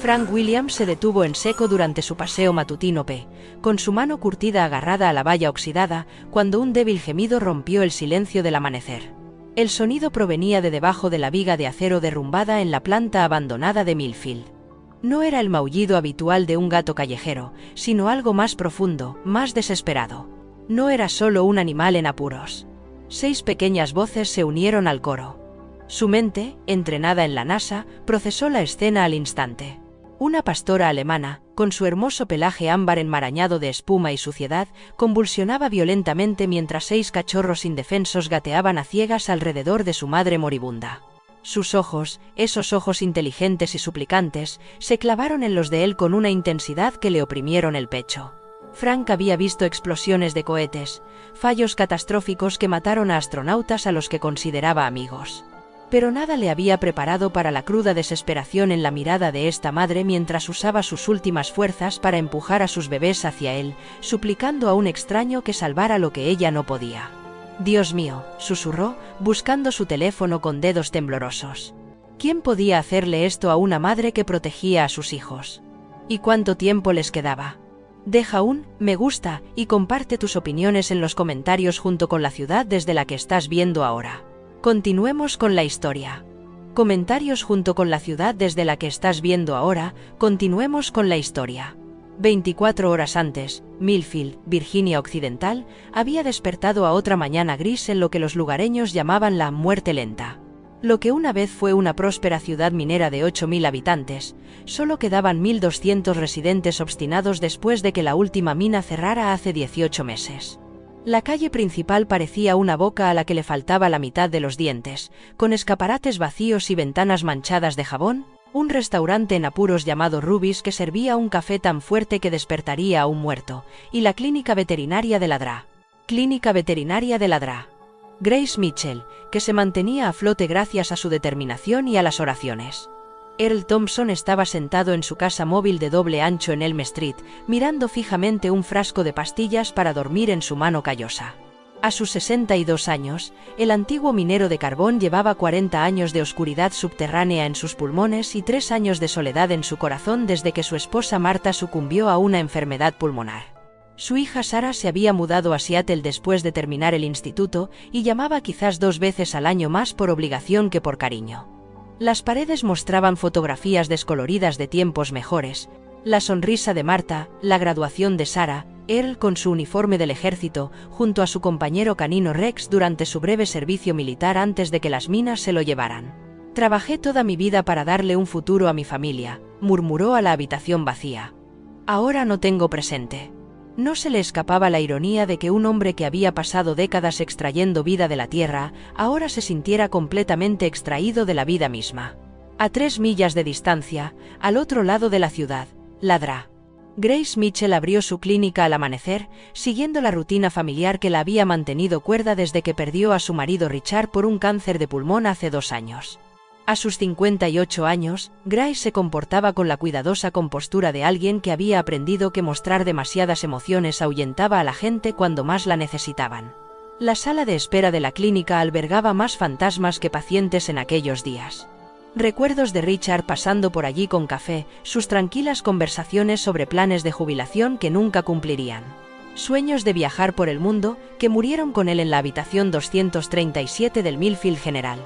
Frank Williams se detuvo en seco durante su paseo matutino con su mano curtida agarrada a la valla oxidada, cuando un débil gemido rompió el silencio del amanecer. El sonido provenía de debajo de la viga de acero derrumbada en la planta abandonada de Millfield. No era el maullido habitual de un gato callejero, sino algo más profundo, más desesperado. No era solo un animal en apuros. 6 pequeñas voces se unieron al coro. Su mente, entrenada en la NASA, procesó la escena al instante. Una pastora alemana, con su hermoso pelaje ámbar enmarañado de espuma y suciedad, convulsionaba violentamente mientras 6 cachorros indefensos gateaban a ciegas alrededor de su madre moribunda. Sus ojos, esos ojos inteligentes y suplicantes, se clavaron en los de él con una intensidad que le oprimieron el pecho. Frank había visto explosiones de cohetes, fallos catastróficos que mataron a astronautas a los que consideraba amigos. Pero nada le había preparado para la cruda desesperación en la mirada de esta madre mientras usaba sus últimas fuerzas para empujar a sus bebés hacia él, suplicando a un extraño que salvara lo que ella no podía. «Dios mío», susurró, buscando su teléfono con dedos temblorosos. ¿Quién podía hacerle esto a una madre que protegía a sus hijos? ¿Y cuánto tiempo les quedaba? Deja un me gusta y comparte tus opiniones en los comentarios junto con la ciudad desde la que estás viendo ahora. Continuemos con la historia. Comentarios junto con la ciudad desde la que estás viendo ahora, continuemos con la historia. 24 horas antes, Millfield, Virginia Occidental, había despertado a otra mañana gris en lo que los lugareños llamaban la muerte lenta. Lo que una vez fue una próspera ciudad minera de 8.000 habitantes, solo quedaban 1.200 residentes obstinados después de que la última mina cerrara hace 18 meses. La calle principal parecía una boca a la que le faltaba la mitad de los dientes, con escaparates vacíos y ventanas manchadas de jabón, un restaurante en apuros llamado Ruby's que servía un café tan fuerte que despertaría a un muerto, y la clínica veterinaria de Ladra. Clínica veterinaria de Ladra. Grace Mitchell, que se mantenía a flote gracias a su determinación y a las oraciones. Earl Thompson estaba sentado en su casa móvil de doble ancho en Elm Street, mirando fijamente un frasco de pastillas para dormir en su mano callosa. A sus 62 años, el antiguo minero de carbón llevaba 40 años de oscuridad subterránea en sus pulmones y 3 años de soledad en su corazón desde que su esposa Marta sucumbió a una enfermedad pulmonar. Su hija Sara se había mudado a Seattle después de terminar el instituto y llamaba quizás 2 veces al año más por obligación que por cariño. Las paredes mostraban fotografías descoloridas de tiempos mejores, la sonrisa de Marta, la graduación de Sara, Earl con su uniforme del ejército, junto a su compañero canino Rex durante su breve servicio militar antes de que las minas se lo llevaran. «Trabajé toda mi vida para darle un futuro a mi familia», murmuró a la habitación vacía. «Ahora no tengo presente». No se le escapaba la ironía de que un hombre que había pasado décadas extrayendo vida de la tierra, ahora se sintiera completamente extraído de la vida misma. A 3 millas de distancia, al otro lado de la ciudad, Ladra. Grace Mitchell abrió su clínica al amanecer, siguiendo la rutina familiar que la había mantenido cuerda desde que perdió a su marido Richard por un cáncer de pulmón hace 2 años. A sus 58 años, Grace se comportaba con la cuidadosa compostura de alguien que había aprendido que mostrar demasiadas emociones ahuyentaba a la gente cuando más la necesitaban. La sala de espera de la clínica albergaba más fantasmas que pacientes en aquellos días. Recuerdos de Richard pasando por allí con café, sus tranquilas conversaciones sobre planes de jubilación que nunca cumplirían. Sueños de viajar por el mundo, que murieron con él en la habitación 237 del Millfield General.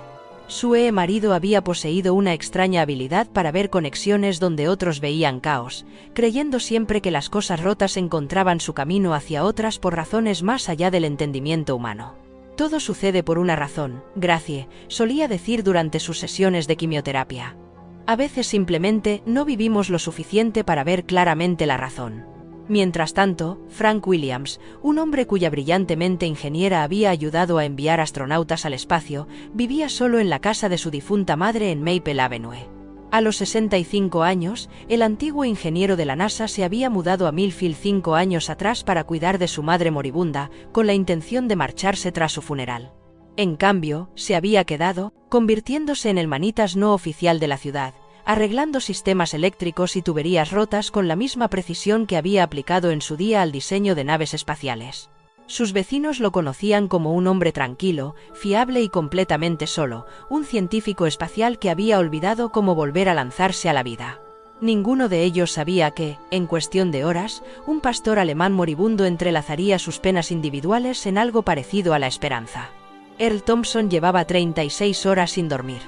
Su marido había poseído una extraña habilidad para ver conexiones donde otros veían caos, creyendo siempre que las cosas rotas encontraban su camino hacia otras por razones más allá del entendimiento humano. Todo sucede por una razón, Gracie, solía decir durante sus sesiones de quimioterapia. A veces simplemente no vivimos lo suficiente para ver claramente la razón. Mientras tanto, Frank Williams, un hombre cuya brillante mente ingeniera había ayudado a enviar astronautas al espacio, vivía solo en la casa de su difunta madre en Maple Avenue. A los 65 años, el antiguo ingeniero de la NASA se había mudado a Millfield 5 años atrás para cuidar de su madre moribunda, con la intención de marcharse tras su funeral. En cambio, se había quedado, convirtiéndose en el manitas no oficial de la ciudad, arreglando sistemas eléctricos y tuberías rotas con la misma precisión que había aplicado en su día al diseño de naves espaciales. Sus vecinos lo conocían como un hombre tranquilo, fiable y completamente solo, un científico espacial que había olvidado cómo volver a lanzarse a la vida. Ninguno de ellos sabía que, en cuestión de horas, un pastor alemán moribundo entrelazaría sus penas individuales en algo parecido a la esperanza. Earl Thompson llevaba 36 horas sin dormir.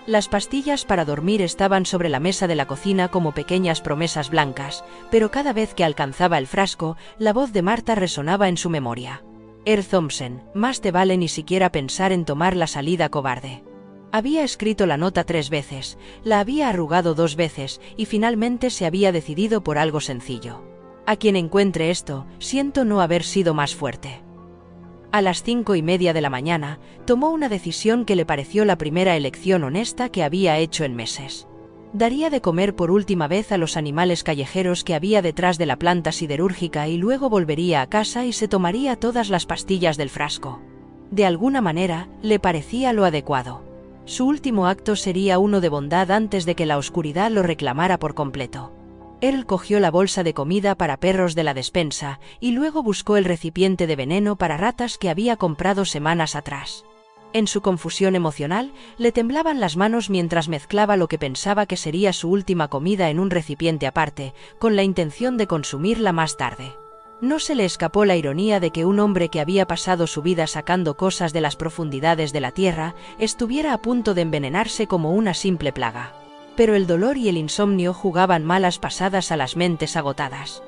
Las pastillas para dormir estaban sobre la mesa de la cocina como pequeñas promesas blancas, pero cada vez que alcanzaba el frasco, la voz de Marta resonaba en su memoria. Earl Thompson, más te vale ni siquiera pensar en tomar la salida cobarde. Había escrito la nota 3 veces, la había arrugado 2 veces y finalmente se había decidido por algo sencillo. A quien encuentre esto, siento no haber sido más fuerte. A las 5:30 de la mañana, tomó una decisión que le pareció la primera elección honesta que había hecho en meses. Daría de comer por última vez a los animales callejeros que había detrás de la planta siderúrgica y luego volvería a casa y se tomaría todas las pastillas del frasco. De alguna manera, le parecía lo adecuado. Su último acto sería uno de bondad antes de que la oscuridad lo reclamara por completo. Earl cogió la bolsa de comida para perros de la despensa y luego buscó el recipiente de veneno para ratas que había comprado semanas atrás. En su confusión emocional, le temblaban las manos mientras mezclaba lo que pensaba que sería su última comida en un recipiente aparte, con la intención de consumirla más tarde. No se le escapó la ironía de que un hombre que había pasado su vida sacando cosas de las profundidades de la tierra, estuviera a punto de envenenarse como una simple plaga. Pero el dolor y el insomnio jugaban malas pasadas a las mentes agotadas.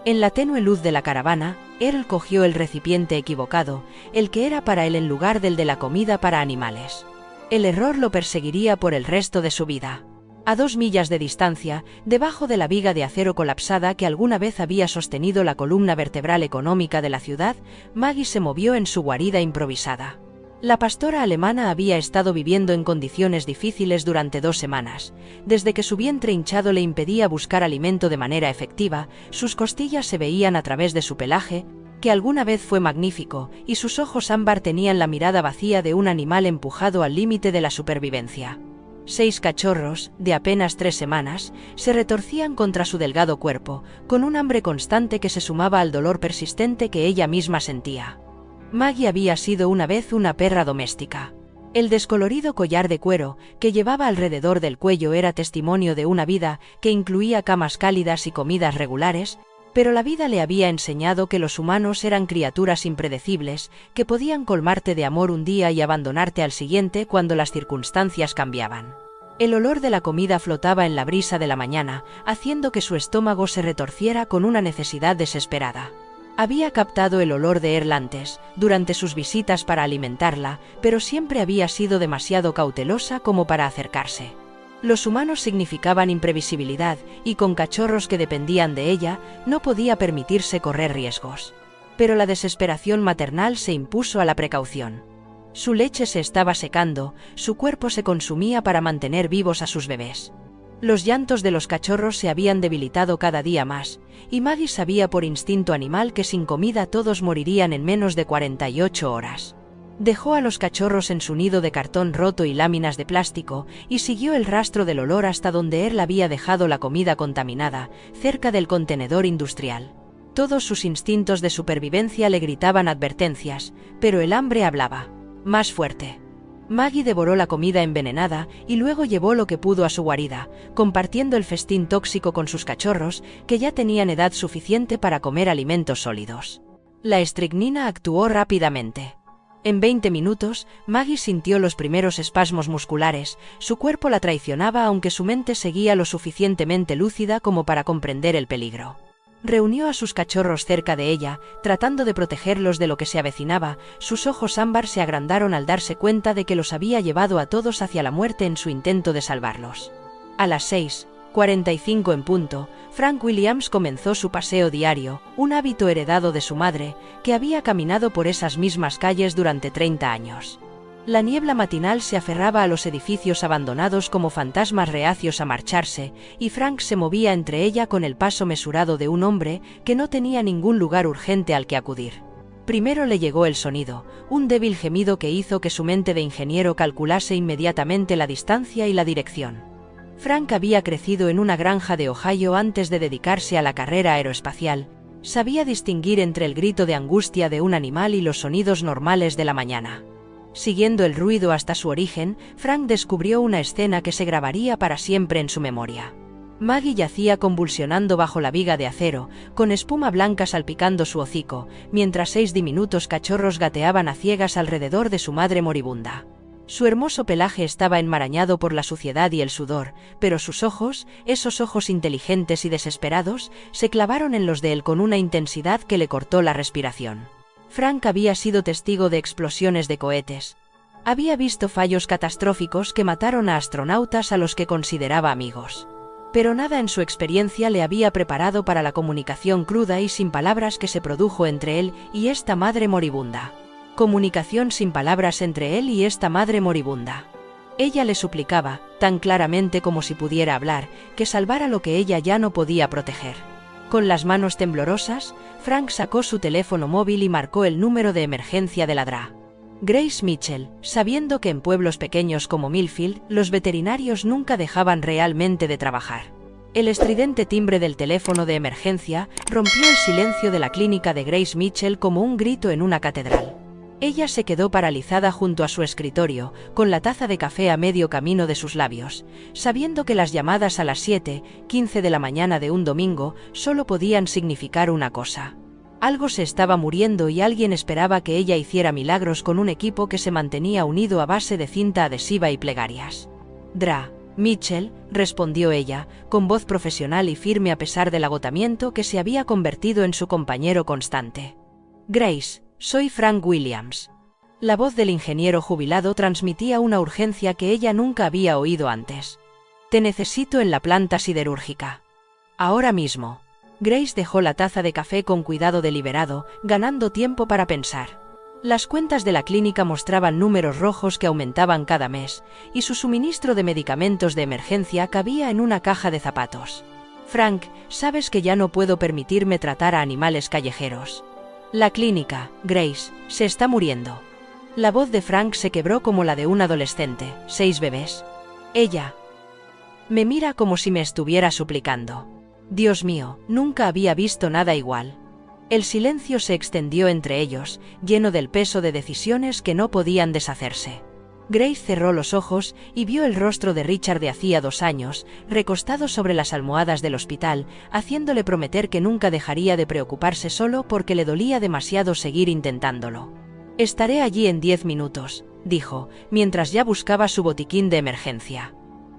En la tenue luz de la caravana, Earl cogió el recipiente equivocado, el que era para él en lugar del de la comida para animales. El error lo perseguiría por el resto de su vida. A 2 millas de distancia, debajo de la viga de acero colapsada que alguna vez había sostenido la columna vertebral económica de la ciudad, Maggie se movió en su guarida improvisada. La pastora alemana había estado viviendo en condiciones difíciles durante 2 semanas. Desde que su vientre hinchado le impedía buscar alimento de manera efectiva, sus costillas se veían a través de su pelaje, que alguna vez fue magnífico, y sus ojos ámbar tenían la mirada vacía de un animal empujado al límite de la supervivencia. 6 cachorros, de apenas 3 semanas, se retorcían contra su delgado cuerpo, con un hambre constante que se sumaba al dolor persistente que ella misma sentía. Maggie había sido una vez una perra doméstica. El descolorido collar de cuero que llevaba alrededor del cuello era testimonio de una vida que incluía camas cálidas y comidas regulares, pero la vida le había enseñado que los humanos eran criaturas impredecibles, que podían colmarte de amor un día y abandonarte al siguiente cuando las circunstancias cambiaban. El olor de la comida flotaba en la brisa de la mañana, haciendo que su estómago se retorciera con una necesidad desesperada. Había captado el olor de Earl antes, durante sus visitas para alimentarla, pero siempre había sido demasiado cautelosa como para acercarse. Los humanos significaban imprevisibilidad, y con cachorros que dependían de ella, no podía permitirse correr riesgos. Pero la desesperación maternal se impuso a la precaución. Su leche se estaba secando, su cuerpo se consumía para mantener vivos a sus bebés. Los llantos de los cachorros se habían debilitado cada día más, y Maggie sabía por instinto animal que sin comida todos morirían en menos de 48 horas. Dejó a los cachorros en su nido de cartón roto y láminas de plástico, y siguió el rastro del olor hasta donde Earl había dejado la comida contaminada, cerca del contenedor industrial. Todos sus instintos de supervivencia le gritaban advertencias, pero el hambre hablaba. Más fuerte. Maggie devoró la comida envenenada y luego llevó lo que pudo a su guarida, compartiendo el festín tóxico con sus cachorros, que ya tenían edad suficiente para comer alimentos sólidos. La estricnina actuó rápidamente. En 20 minutos, Maggie sintió los primeros espasmos musculares, su cuerpo la traicionaba aunque su mente seguía lo suficientemente lúcida como para comprender el peligro. Reunió a sus cachorros cerca de ella, tratando de protegerlos de lo que se avecinaba. Sus ojos ámbar se agrandaron al darse cuenta de que los había llevado a todos hacia la muerte en su intento de salvarlos. A las 6:45 en punto, Frank Williams comenzó su paseo diario, un hábito heredado de su madre, que había caminado por esas mismas calles durante 30 años. La niebla matinal se aferraba a los edificios abandonados como fantasmas reacios a marcharse, y Frank se movía entre ella con el paso mesurado de un hombre que no tenía ningún lugar urgente al que acudir. Primero le llegó el sonido, un débil gemido que hizo que su mente de ingeniero calculase inmediatamente la distancia y la dirección. Frank había crecido en una granja de Ohio antes de dedicarse a la carrera aeroespacial. Sabía distinguir entre el grito de angustia de un animal y los sonidos normales de la mañana. Siguiendo el ruido hasta su origen, Frank descubrió una escena que se grabaría para siempre en su memoria. Maggie yacía convulsionando bajo la viga de acero, con espuma blanca salpicando su hocico, mientras 6 diminutos cachorros gateaban a ciegas alrededor de su madre moribunda. Su hermoso pelaje estaba enmarañado por la suciedad y el sudor, pero sus ojos, esos ojos inteligentes y desesperados, se clavaron en los de él con una intensidad que le cortó la respiración. Frank había sido testigo de explosiones de cohetes. Había visto fallos catastróficos que mataron a astronautas a los que consideraba amigos. Pero nada en su experiencia le había preparado para la comunicación cruda y sin palabras que se produjo entre él y esta madre moribunda. Comunicación sin palabras entre él y esta madre moribunda. Ella le suplicaba, tan claramente como si pudiera hablar, que salvara lo que ella ya no podía proteger. Con las manos temblorosas, Frank sacó su teléfono móvil y marcó el número de emergencia de la DRA. Grace Mitchell, sabiendo que en pueblos pequeños como Millfield, los veterinarios nunca dejaban realmente de trabajar. El estridente timbre del teléfono de emergencia rompió el silencio de la clínica de Grace Mitchell como un grito en una catedral. Ella se quedó paralizada junto a su escritorio, con la taza de café a medio camino de sus labios, sabiendo que las llamadas a las 7:15 de la mañana de un domingo solo podían significar una cosa. Algo se estaba muriendo y alguien esperaba que ella hiciera milagros con un equipo que se mantenía unido a base de cinta adhesiva y plegarias. «Dra. Mitchell», respondió ella, con voz profesional y firme a pesar del agotamiento que se había convertido en su compañero constante. «Grace, soy Frank Williams». La voz del ingeniero jubilado transmitía una urgencia que ella nunca había oído antes. «Te necesito en la planta siderúrgica. Ahora mismo». Grace dejó la taza de café con cuidado deliberado, ganando tiempo para pensar. Las cuentas de la clínica mostraban números rojos que aumentaban cada mes, y su suministro de medicamentos de emergencia cabía en una caja de zapatos. «Frank, sabes que ya no puedo permitirme tratar a animales callejeros. La clínica, Grace, se está muriendo». La voz de Frank se quebró como la de un adolescente. «¿6 bebés?» Ella me mira como si me estuviera suplicando. Dios mío, nunca había visto nada igual. El silencio se extendió entre ellos, lleno del peso de decisiones que no podían deshacerse. Grace cerró los ojos y vio el rostro de Richard de hacía 2 años, recostado sobre las almohadas del hospital, haciéndole prometer que nunca dejaría de preocuparse solo porque le dolía demasiado seguir intentándolo. «Estaré allí en 10 minutos», dijo, mientras ya buscaba su botiquín de emergencia.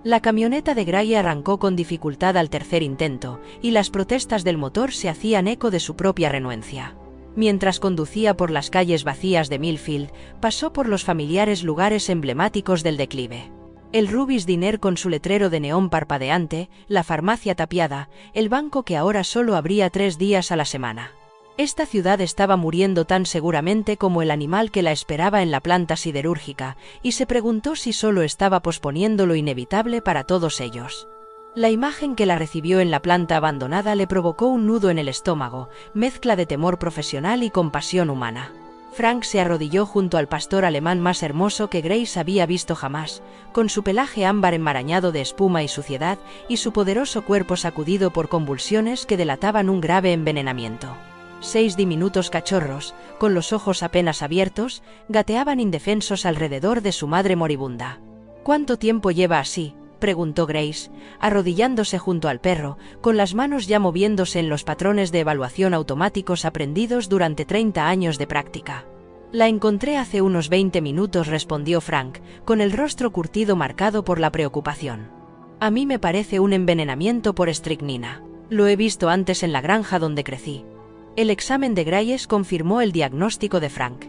La camioneta de Gray arrancó con dificultad al tercer intento, y las protestas del motor se hacían eco de su propia renuencia. Mientras conducía por las calles vacías de Millfield, pasó por los familiares lugares emblemáticos del declive. El Ruby's Diner con su letrero de neón parpadeante, la farmacia tapiada, el banco que ahora solo abría 3 días a la semana. Esta ciudad estaba muriendo tan seguramente como el animal que la esperaba en la planta siderúrgica, y se preguntó si solo estaba posponiendo lo inevitable para todos ellos. La imagen que la recibió en la planta abandonada le provocó un nudo en el estómago, mezcla de temor profesional y compasión humana. Frank se arrodilló junto al pastor alemán más hermoso que Grace había visto jamás, con su pelaje ámbar enmarañado de espuma y suciedad, y su poderoso cuerpo sacudido por convulsiones que delataban un grave envenenamiento. 6 diminutos cachorros, con los ojos apenas abiertos, gateaban indefensos alrededor de su madre moribunda. «¿Cuánto tiempo lleva así?», preguntó Grace, arrodillándose junto al perro, con las manos ya moviéndose en los patrones de evaluación automáticos aprendidos durante 30 años de práctica. «La encontré hace unos 20 minutos», respondió Frank, con el rostro curtido marcado por la preocupación. «A mí me parece un envenenamiento por estricnina. Lo he visto antes en la granja donde crecí». El examen de Grace confirmó el diagnóstico de Frank.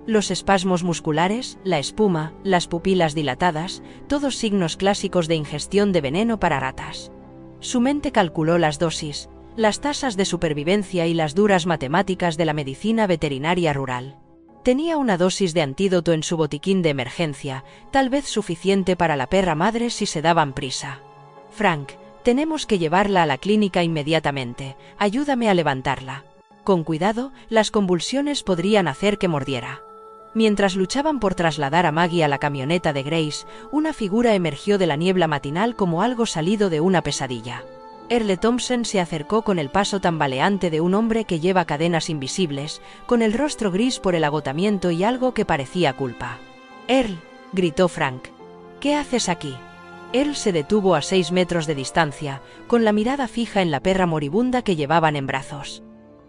Los espasmos musculares, la espuma, las pupilas dilatadas, todos signos clásicos de ingestión de veneno para ratas. Su mente calculó las dosis, las tasas de supervivencia y las duras matemáticas de la medicina veterinaria rural. Tenía una dosis de antídoto en su botiquín de emergencia, tal vez suficiente para la perra madre si se daban prisa. «Frank, tenemos que llevarla a la clínica inmediatamente. Ayúdame a levantarla. Con cuidado, las convulsiones podrían hacer que mordiera». Mientras luchaban por trasladar a Maggie a la camioneta de Grace, una figura emergió de la niebla matinal como algo salido de una pesadilla. Earl Thompson se acercó con el paso tambaleante de un hombre que lleva cadenas invisibles, con el rostro gris por el agotamiento y algo que parecía culpa. «Earl», gritó Frank. «¿Qué haces aquí?» Earl se detuvo a 6 metros de distancia, con la mirada fija en la perra moribunda que llevaban en brazos.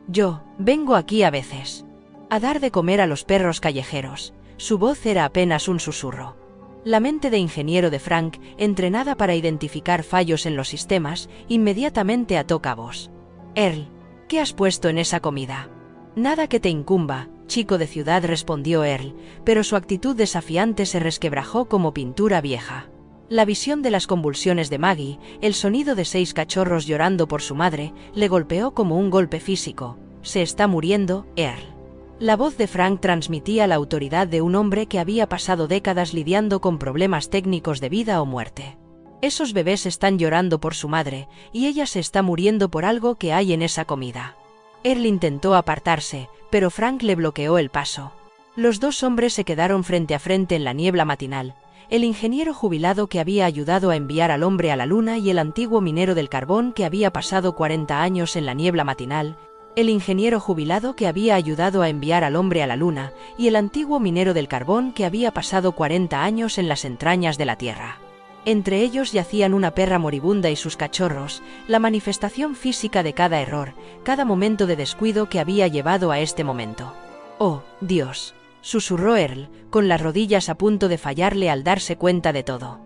«Yo vengo aquí a veces a dar de comer a los perros callejeros». Su voz era apenas un susurro. La mente de ingeniero de Frank, entrenada para identificar fallos en los sistemas, inmediatamente ató cabos. «Earl, ¿qué has puesto en esa comida?» «Nada que te incumba, chico de ciudad», respondió Earl, pero su actitud desafiante se resquebrajó como pintura vieja. La visión de las convulsiones de Maggie, el sonido de 6 cachorros llorando por su madre, le golpeó como un golpe físico. «Se está muriendo, Earl». La voz de Frank transmitía la autoridad de un hombre que había pasado décadas lidiando con problemas técnicos de vida o muerte. «Esos bebés están llorando por su madre, y ella se está muriendo por algo que hay en esa comida». Earl intentó apartarse, pero Frank le bloqueó el paso. Los dos hombres se quedaron frente a frente en la niebla matinal. El ingeniero jubilado que había ayudado a enviar al hombre a la luna y el antiguo minero del carbón que había pasado 40 años en la niebla matinal. El ingeniero jubilado que había ayudado a enviar al hombre a la luna y el antiguo minero del carbón que había pasado 40 años en las entrañas de la Tierra. Entre ellos yacían una perra moribunda y sus cachorros, la manifestación física de cada error, cada momento de descuido que había llevado a este momento. «Oh, Dios», susurró Earl, con las rodillas a punto de fallarle al darse cuenta de todo.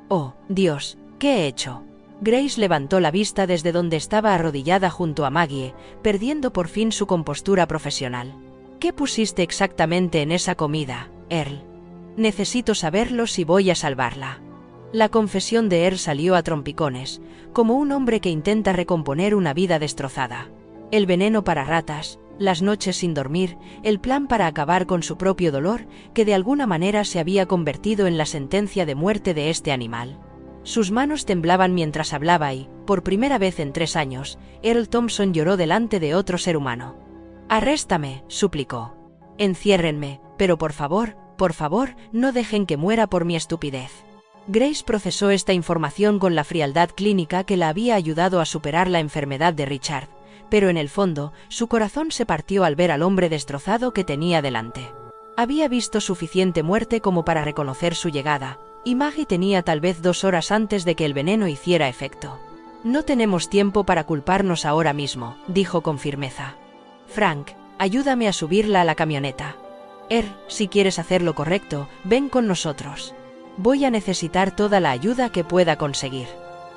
«Oh, Dios, ¿qué he hecho?». Grace levantó la vista desde donde estaba arrodillada junto a Maggie, perdiendo por fin su compostura profesional. «¿Qué pusiste exactamente en esa comida, Earl? Necesito saberlo si voy a salvarla». La confesión de Earl salió a trompicones, como un hombre que intenta recomponer una vida destrozada. El veneno para ratas, las noches sin dormir, el plan para acabar con su propio dolor, que de alguna manera se había convertido en la sentencia de muerte de este animal. Sus manos temblaban mientras hablaba y, por primera vez en 3 años, Earl Thompson lloró delante de otro ser humano. «Arréstame», suplicó. «Enciérrenme, pero por favor, no dejen que muera por mi estupidez». Grace procesó esta información con la frialdad clínica que la había ayudado a superar la enfermedad de Richard, pero en el fondo, su corazón se partió al ver al hombre destrozado que tenía delante. Había visto suficiente muerte como para reconocer su llegada, y Maggie tenía tal vez 2 horas antes de que el veneno hiciera efecto. «No tenemos tiempo para culparnos ahora mismo», dijo con firmeza. «Frank, ayúdame a subirla a la camioneta. Earl, si quieres hacer lo correcto, ven con nosotros. Voy a necesitar toda la ayuda que pueda conseguir».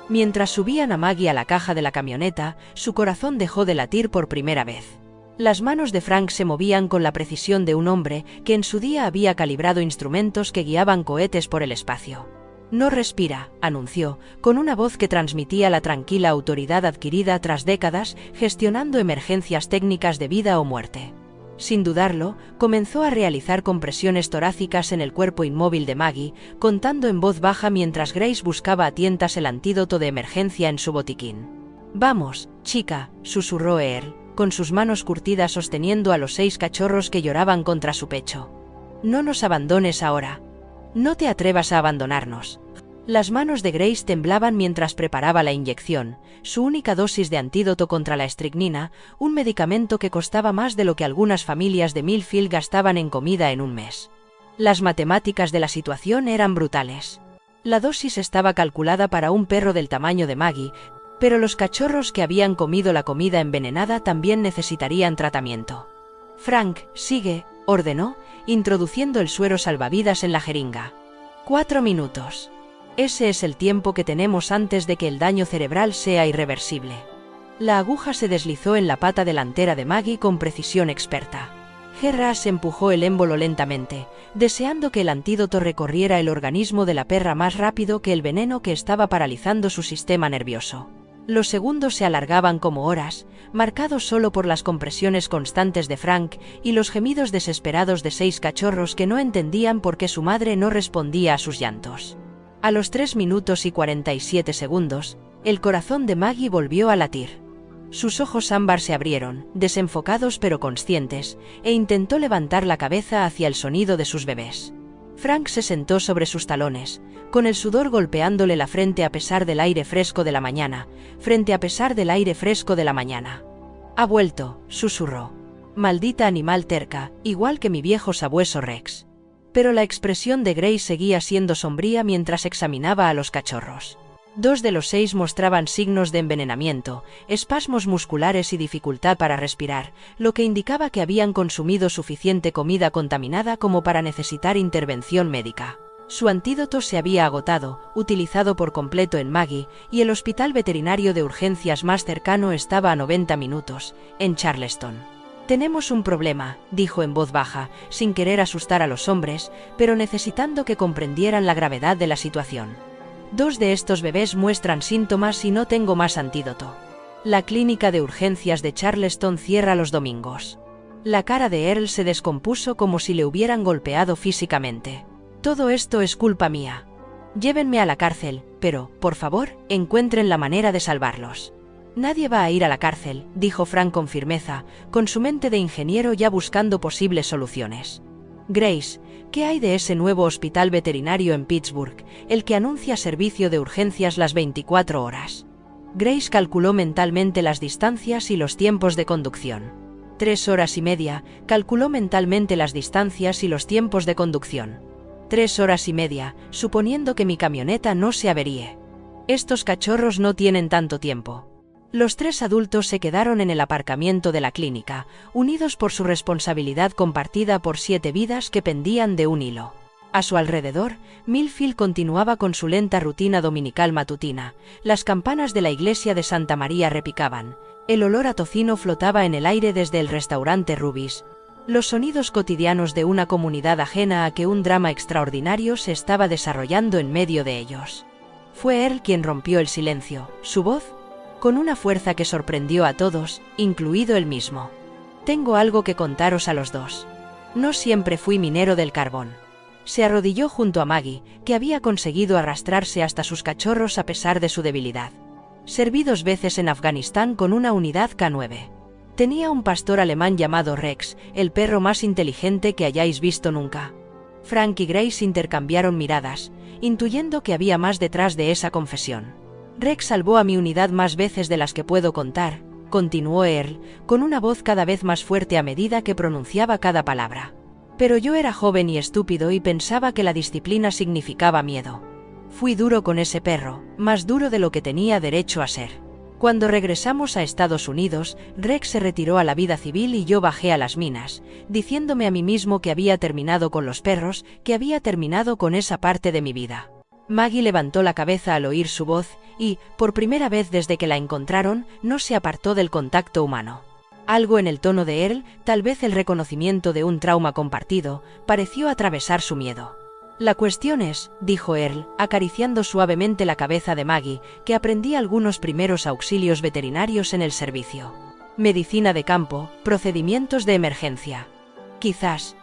Mientras subían a Maggie a la caja de la camioneta, su corazón dejó de latir por primera vez. Las manos de Frank se movían con la precisión de un hombre que en su día había calibrado instrumentos que guiaban cohetes por el espacio. «No respira», anunció, con una voz que transmitía la tranquila autoridad adquirida tras décadas gestionando emergencias técnicas de vida o muerte. Sin dudarlo, comenzó a realizar compresiones torácicas en el cuerpo inmóvil de Maggie, contando en voz baja mientras Grace buscaba a tientas el antídoto de emergencia en su botiquín. «Vamos, chica», susurró Earl, con sus manos curtidas sosteniendo a los 6 cachorros que lloraban contra su pecho. «No nos abandones ahora. No te atrevas a abandonarnos». Las manos de Grace temblaban mientras preparaba la inyección, su única dosis de antídoto contra la estricnina, un medicamento que costaba más de lo que algunas familias de Millfield gastaban en comida en un mes. Las matemáticas de la situación eran brutales. La dosis estaba calculada para un perro del tamaño de Maggie, pero los cachorros que habían comido la comida envenenada también necesitarían tratamiento. «Frank, sigue», ordenó, introduciendo el suero salvavidas en la jeringa. 4 minutos. Ese es el tiempo que tenemos antes de que el daño cerebral sea irreversible. La aguja se deslizó en la pata delantera de Maggie con precisión experta. Gerras empujó el émbolo lentamente, deseando que el antídoto recorriera el organismo de la perra más rápido que el veneno que estaba paralizando su sistema nervioso. Los segundos se alargaban como horas, marcados solo por las compresiones constantes de Frank y los gemidos desesperados de 6 cachorros que no entendían por qué su madre no respondía a sus llantos. A los 3 minutos y 47 segundos, el corazón de Maggie volvió a latir. Sus ojos ámbar se abrieron, desenfocados pero conscientes, e intentó levantar la cabeza hacia el sonido de sus bebés. Frank se sentó sobre sus talones, con el sudor golpeándole la frente a pesar del aire fresco de la mañana, frente a pesar del aire fresco de la mañana. «Ha vuelto», susurró. «Maldita animal terca, igual que mi viejo sabueso Rex». Pero la expresión de Grace seguía siendo sombría mientras examinaba a los cachorros. 2 de los 6 mostraban signos de envenenamiento, espasmos musculares y dificultad para respirar, lo que indicaba que habían consumido suficiente comida contaminada como para necesitar intervención médica. Su antídoto se había agotado, utilizado por completo en Maggie, y el hospital veterinario de urgencias más cercano estaba a 90 minutos, en Charleston. «Tenemos un problema», dijo en voz baja, sin querer asustar a los hombres, pero necesitando que comprendieran la gravedad de la situación. 2 de estos bebés muestran síntomas y no tengo más antídoto. La clínica de urgencias de Charleston cierra los domingos. La cara de Earl se descompuso como si le hubieran golpeado físicamente. «Todo esto es culpa mía. Llévenme a la cárcel, pero, por favor, encuentren la manera de salvarlos». «Nadie va a ir a la cárcel», dijo Frank con firmeza, con su mente de ingeniero ya buscando posibles soluciones. «Grace, ¿qué hay de ese nuevo hospital veterinario en Pittsburgh, el que anuncia servicio de urgencias las 24 horas?» Grace calculó mentalmente las distancias y los tiempos de conducción. 3 horas y media, calculó mentalmente las distancias y los tiempos de conducción. 3 horas y media, suponiendo que mi camioneta no se averíe. Estos cachorros no tienen tanto tiempo. Los 3 adultos se quedaron en el aparcamiento de la clínica, unidos por su responsabilidad compartida por 7 vidas que pendían de un hilo. A su alrededor, Millfield continuaba con su lenta rutina dominical matutina, las campanas de la iglesia de Santa María repicaban, el olor a tocino flotaba en el aire desde el restaurante Ruby's, los sonidos cotidianos de una comunidad ajena a que un drama extraordinario se estaba desarrollando en medio de ellos. Fue Earl quien rompió el silencio, su voz, con una fuerza que sorprendió a todos, incluido él mismo. «Tengo algo que contaros a los 2. No siempre fui minero del carbón». Se arrodilló junto a Maggie, que había conseguido arrastrarse hasta sus cachorros a pesar de su debilidad. «Serví 2 veces en Afganistán con una unidad K9. Tenía un pastor alemán llamado Rex, el perro más inteligente que hayáis visto nunca». Frank y Grace intercambiaron miradas, intuyendo que había más detrás de esa confesión. «Rex salvó a mi unidad más veces de las que puedo contar», continuó Earl, con una voz cada vez más fuerte a medida que pronunciaba cada palabra. «Pero yo era joven y estúpido y pensaba que la disciplina significaba miedo. Fui duro con ese perro, más duro de lo que tenía derecho a ser. Cuando regresamos a Estados Unidos, Rex se retiró a la vida civil y yo bajé a las minas, diciéndome a mí mismo que había terminado con los perros, que había terminado con esa parte de mi vida». Maggie levantó la cabeza al oír su voz y, por primera vez desde que la encontraron, no se apartó del contacto humano. Algo en el tono de Earl, tal vez el reconocimiento de un trauma compartido, pareció atravesar su miedo. «La cuestión es», dijo Earl, acariciando suavemente la cabeza de Maggie, que aprendía algunos primeros auxilios veterinarios en el servicio. «Medicina de campo, procedimientos de emergencia. Quizás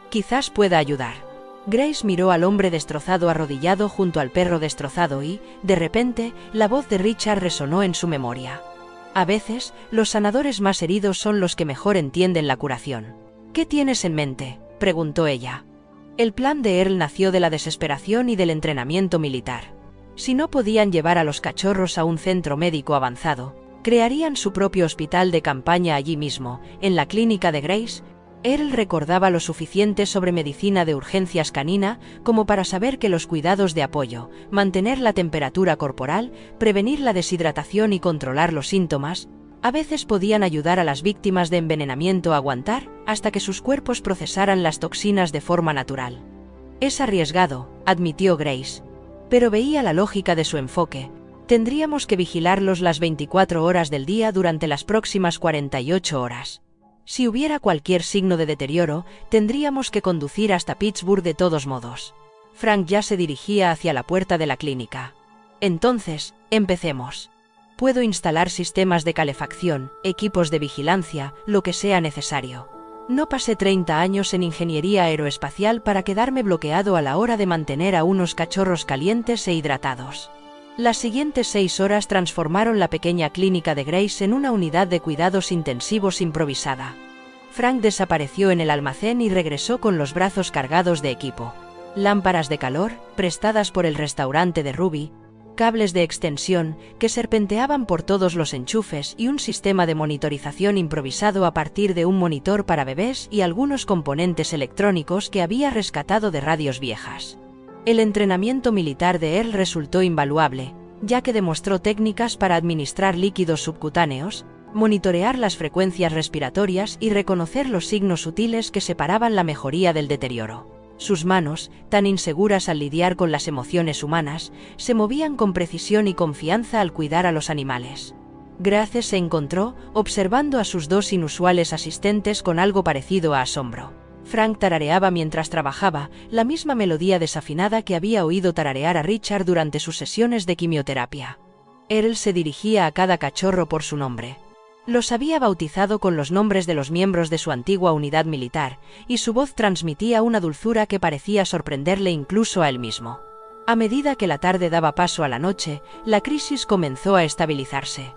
pueda ayudar». Grace miró al hombre destrozado arrodillado junto al perro destrozado y, de repente, la voz de Richard resonó en su memoria. «A veces, los sanadores más heridos son los que mejor entienden la curación». «¿Qué tienes en mente?», preguntó ella. El plan de Earl nació de la desesperación y del entrenamiento militar. Si no podían llevar a los cachorros a un centro médico avanzado, crearían su propio hospital de campaña allí mismo, en la clínica de Grace. Earl recordaba lo suficiente sobre medicina de urgencias canina como para saber que los cuidados de apoyo, mantener la temperatura corporal, prevenir la deshidratación y controlar los síntomas, a veces podían ayudar a las víctimas de envenenamiento a aguantar hasta que sus cuerpos procesaran las toxinas de forma natural. «Es arriesgado», admitió Grace, pero veía la lógica de su enfoque. «Tendríamos que vigilarlos las 24 horas del día durante las próximas 48 horas. Si hubiera cualquier signo de deterioro, tendríamos que conducir hasta Pittsburgh de todos modos». Frank ya se dirigía hacia la puerta de la clínica. «Entonces, empecemos. Puedo instalar sistemas de calefacción, equipos de vigilancia, lo que sea necesario. No pasé 30 años en ingeniería aeroespacial para quedarme bloqueado a la hora de mantener a unos cachorros calientes e hidratados». Las siguientes 6 horas transformaron la pequeña clínica de Grace en una unidad de cuidados intensivos improvisada. Frank desapareció en el almacén y regresó con los brazos cargados de equipo. Lámparas de calor, prestadas por el restaurante de Ruby, cables de extensión que serpenteaban por todos los enchufes y un sistema de monitorización improvisado a partir de un monitor para bebés y algunos componentes electrónicos que había rescatado de radios viejas. El entrenamiento militar de Earl resultó invaluable, ya que demostró técnicas para administrar líquidos subcutáneos, monitorear las frecuencias respiratorias y reconocer los signos sutiles que separaban la mejoría del deterioro. Sus manos, tan inseguras al lidiar con las emociones humanas, se movían con precisión y confianza al cuidar a los animales. Grace se encontró observando a sus 2 inusuales asistentes con algo parecido a asombro. Frank tarareaba mientras trabajaba, la misma melodía desafinada que había oído tararear a Richard durante sus sesiones de quimioterapia. Earl se dirigía a cada cachorro por su nombre. Los había bautizado con los nombres de los miembros de su antigua unidad militar, y su voz transmitía una dulzura que parecía sorprenderle incluso a él mismo. A medida que la tarde daba paso a la noche, la crisis comenzó a estabilizarse.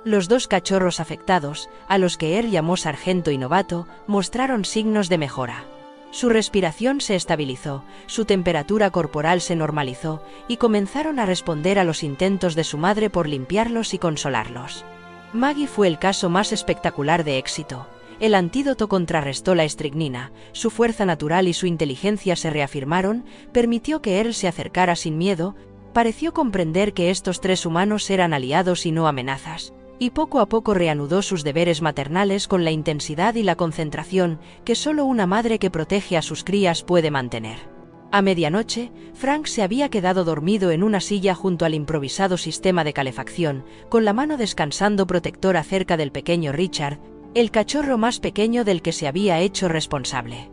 Los 2 cachorros afectados, a los que Earl llamó sargento y novato, mostraron signos de mejora. Su respiración se estabilizó, su temperatura corporal se normalizó, y comenzaron a responder a los intentos de su madre por limpiarlos y consolarlos. Maggie fue el caso más espectacular de éxito. El antídoto contrarrestó la estricnina, su fuerza natural y su inteligencia se reafirmaron, permitió que Earl se acercara sin miedo, pareció comprender que estos 3 humanos eran aliados y no amenazas, y poco a poco reanudó sus deberes maternales con la intensidad y la concentración que solo una madre que protege a sus crías puede mantener. A medianoche, Frank se había quedado dormido en una silla junto al improvisado sistema de calefacción, con la mano descansando protectora cerca del pequeño Richard, el cachorro más pequeño del que se había hecho responsable.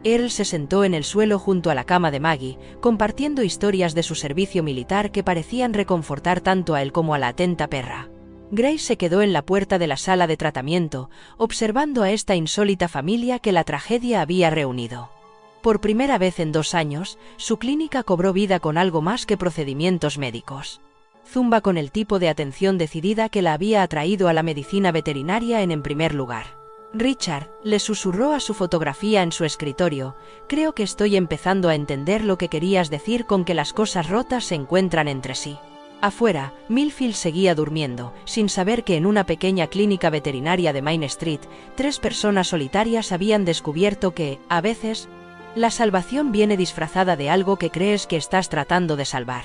Earl se sentó en el suelo junto a la cama de Maggie, compartiendo historias de su servicio militar que parecían reconfortar tanto a él como a la atenta perra. Grace se quedó en la puerta de la sala de tratamiento, observando a esta insólita familia que la tragedia había reunido. Por primera vez en 2 años, su clínica cobró vida con algo más que procedimientos médicos. Zumba con el tipo de atención decidida que la había atraído a la medicina veterinaria en primer lugar. Richard le susurró a su fotografía en su escritorio: «Creo que estoy empezando a entender lo que querías decir con que las cosas rotas se encuentran entre sí». Afuera, Millfield seguía durmiendo, sin saber que en una pequeña clínica veterinaria de Main Street, 3 personas solitarias habían descubierto que, a veces, la salvación viene disfrazada de algo que crees que estás tratando de salvar.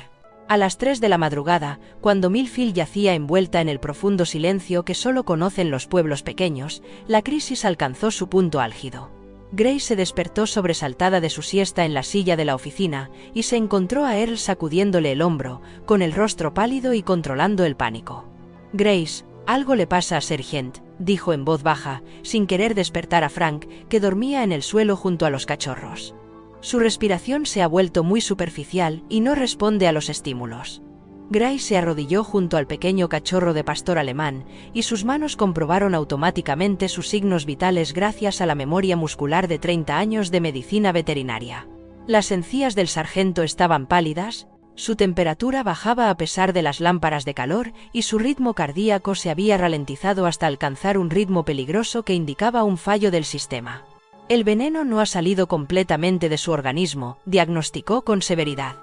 A las 3 de la madrugada, cuando Millfield yacía envuelta en el profundo silencio que solo conocen los pueblos pequeños, la crisis alcanzó su punto álgido. Grace se despertó sobresaltada de su siesta en la silla de la oficina y se encontró a Earl sacudiéndole el hombro, con el rostro pálido y controlando el pánico. «Grace, algo le pasa a Sergeant», dijo en voz baja, sin querer despertar a Frank, que dormía en el suelo junto a los cachorros. Su respiración se ha vuelto muy superficial y no responde a los estímulos. Grace se arrodilló junto al pequeño cachorro de pastor alemán, y sus manos comprobaron automáticamente sus signos vitales gracias a la memoria muscular de 30 años de medicina veterinaria. Las encías del sargento estaban pálidas, su temperatura bajaba a pesar de las lámparas de calor y su ritmo cardíaco se había ralentizado hasta alcanzar un ritmo peligroso que indicaba un fallo del sistema. «El veneno no ha salido completamente de su organismo», diagnosticó con severidad.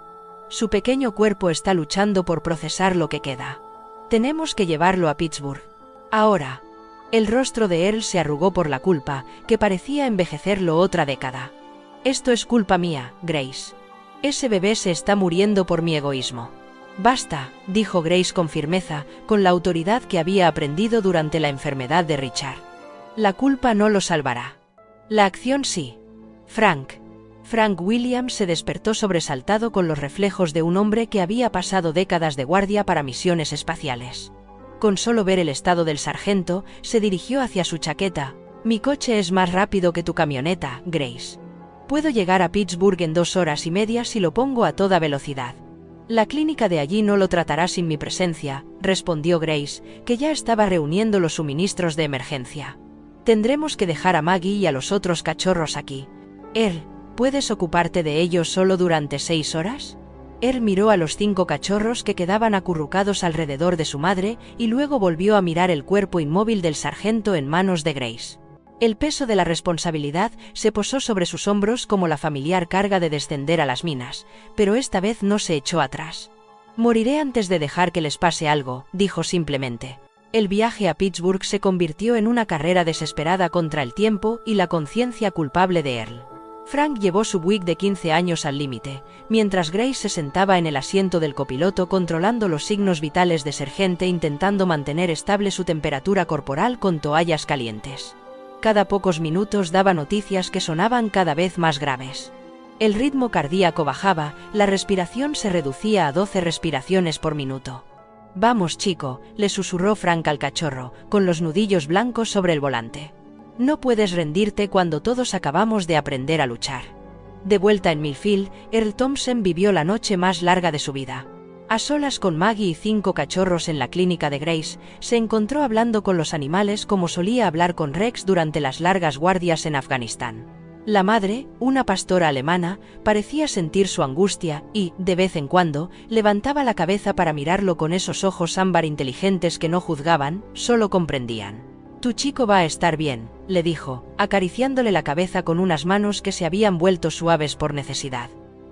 «Su pequeño cuerpo está luchando por procesar lo que queda. Tenemos que llevarlo a Pittsburgh. Ahora». El rostro de Earl se arrugó por la culpa, que parecía envejecerlo otra década. «Esto es culpa mía, Grace. Ese bebé se está muriendo por mi egoísmo». «Basta», dijo Grace con firmeza, con la autoridad que había aprendido durante la enfermedad de Richard. «La culpa no lo salvará. La acción sí. Frank». Frank Williams se despertó sobresaltado con los reflejos de un hombre que había pasado décadas de guardia para misiones espaciales. Con solo ver el estado del sargento, se dirigió hacia su chaqueta. «Mi coche es más rápido que tu camioneta, Grace. Puedo llegar a Pittsburgh en 2 horas y media si lo pongo a toda velocidad». «La clínica de allí no lo tratará sin mi presencia», respondió Grace, que ya estaba reuniendo los suministros de emergencia. «Tendremos que dejar a Maggie y a los otros cachorros aquí. Earl, ¿puedes ocuparte de ellos solo durante 6 horas? Earl miró a los 5 cachorros que quedaban acurrucados alrededor de su madre y luego volvió a mirar el cuerpo inmóvil del sargento en manos de Grace. El peso de la responsabilidad se posó sobre sus hombros como la familiar carga de descender a las minas, pero esta vez no se echó atrás. «Moriré antes de dejar que les pase algo», dijo simplemente. El viaje a Pittsburgh se convirtió en una carrera desesperada contra el tiempo y la conciencia culpable de Earl. Frank llevó su Buick de 15 años al límite, mientras Grace se sentaba en el asiento del copiloto controlando los signos vitales de Sergente intentando mantener estable su temperatura corporal con toallas calientes. Cada pocos minutos daba noticias que sonaban cada vez más graves. El ritmo cardíaco bajaba, la respiración se reducía a 12 respiraciones por minuto. «Vamos, chico», le susurró Frank al cachorro, con los nudillos blancos sobre el volante. «No puedes rendirte cuando todos acabamos de aprender a luchar». De vuelta en Millfield, Earl Thompson vivió la noche más larga de su vida. A solas con Maggie y 5 cachorros en la clínica de Grace, se encontró hablando con los animales como solía hablar con Rex durante las largas guardias en Afganistán. La madre, una pastora alemana, parecía sentir su angustia y, de vez en cuando, levantaba la cabeza para mirarlo con esos ojos ámbar inteligentes que no juzgaban, solo comprendían. «Tu chico va a estar bien», le dijo, acariciándole la cabeza con unas manos que se habían vuelto suaves por necesidad.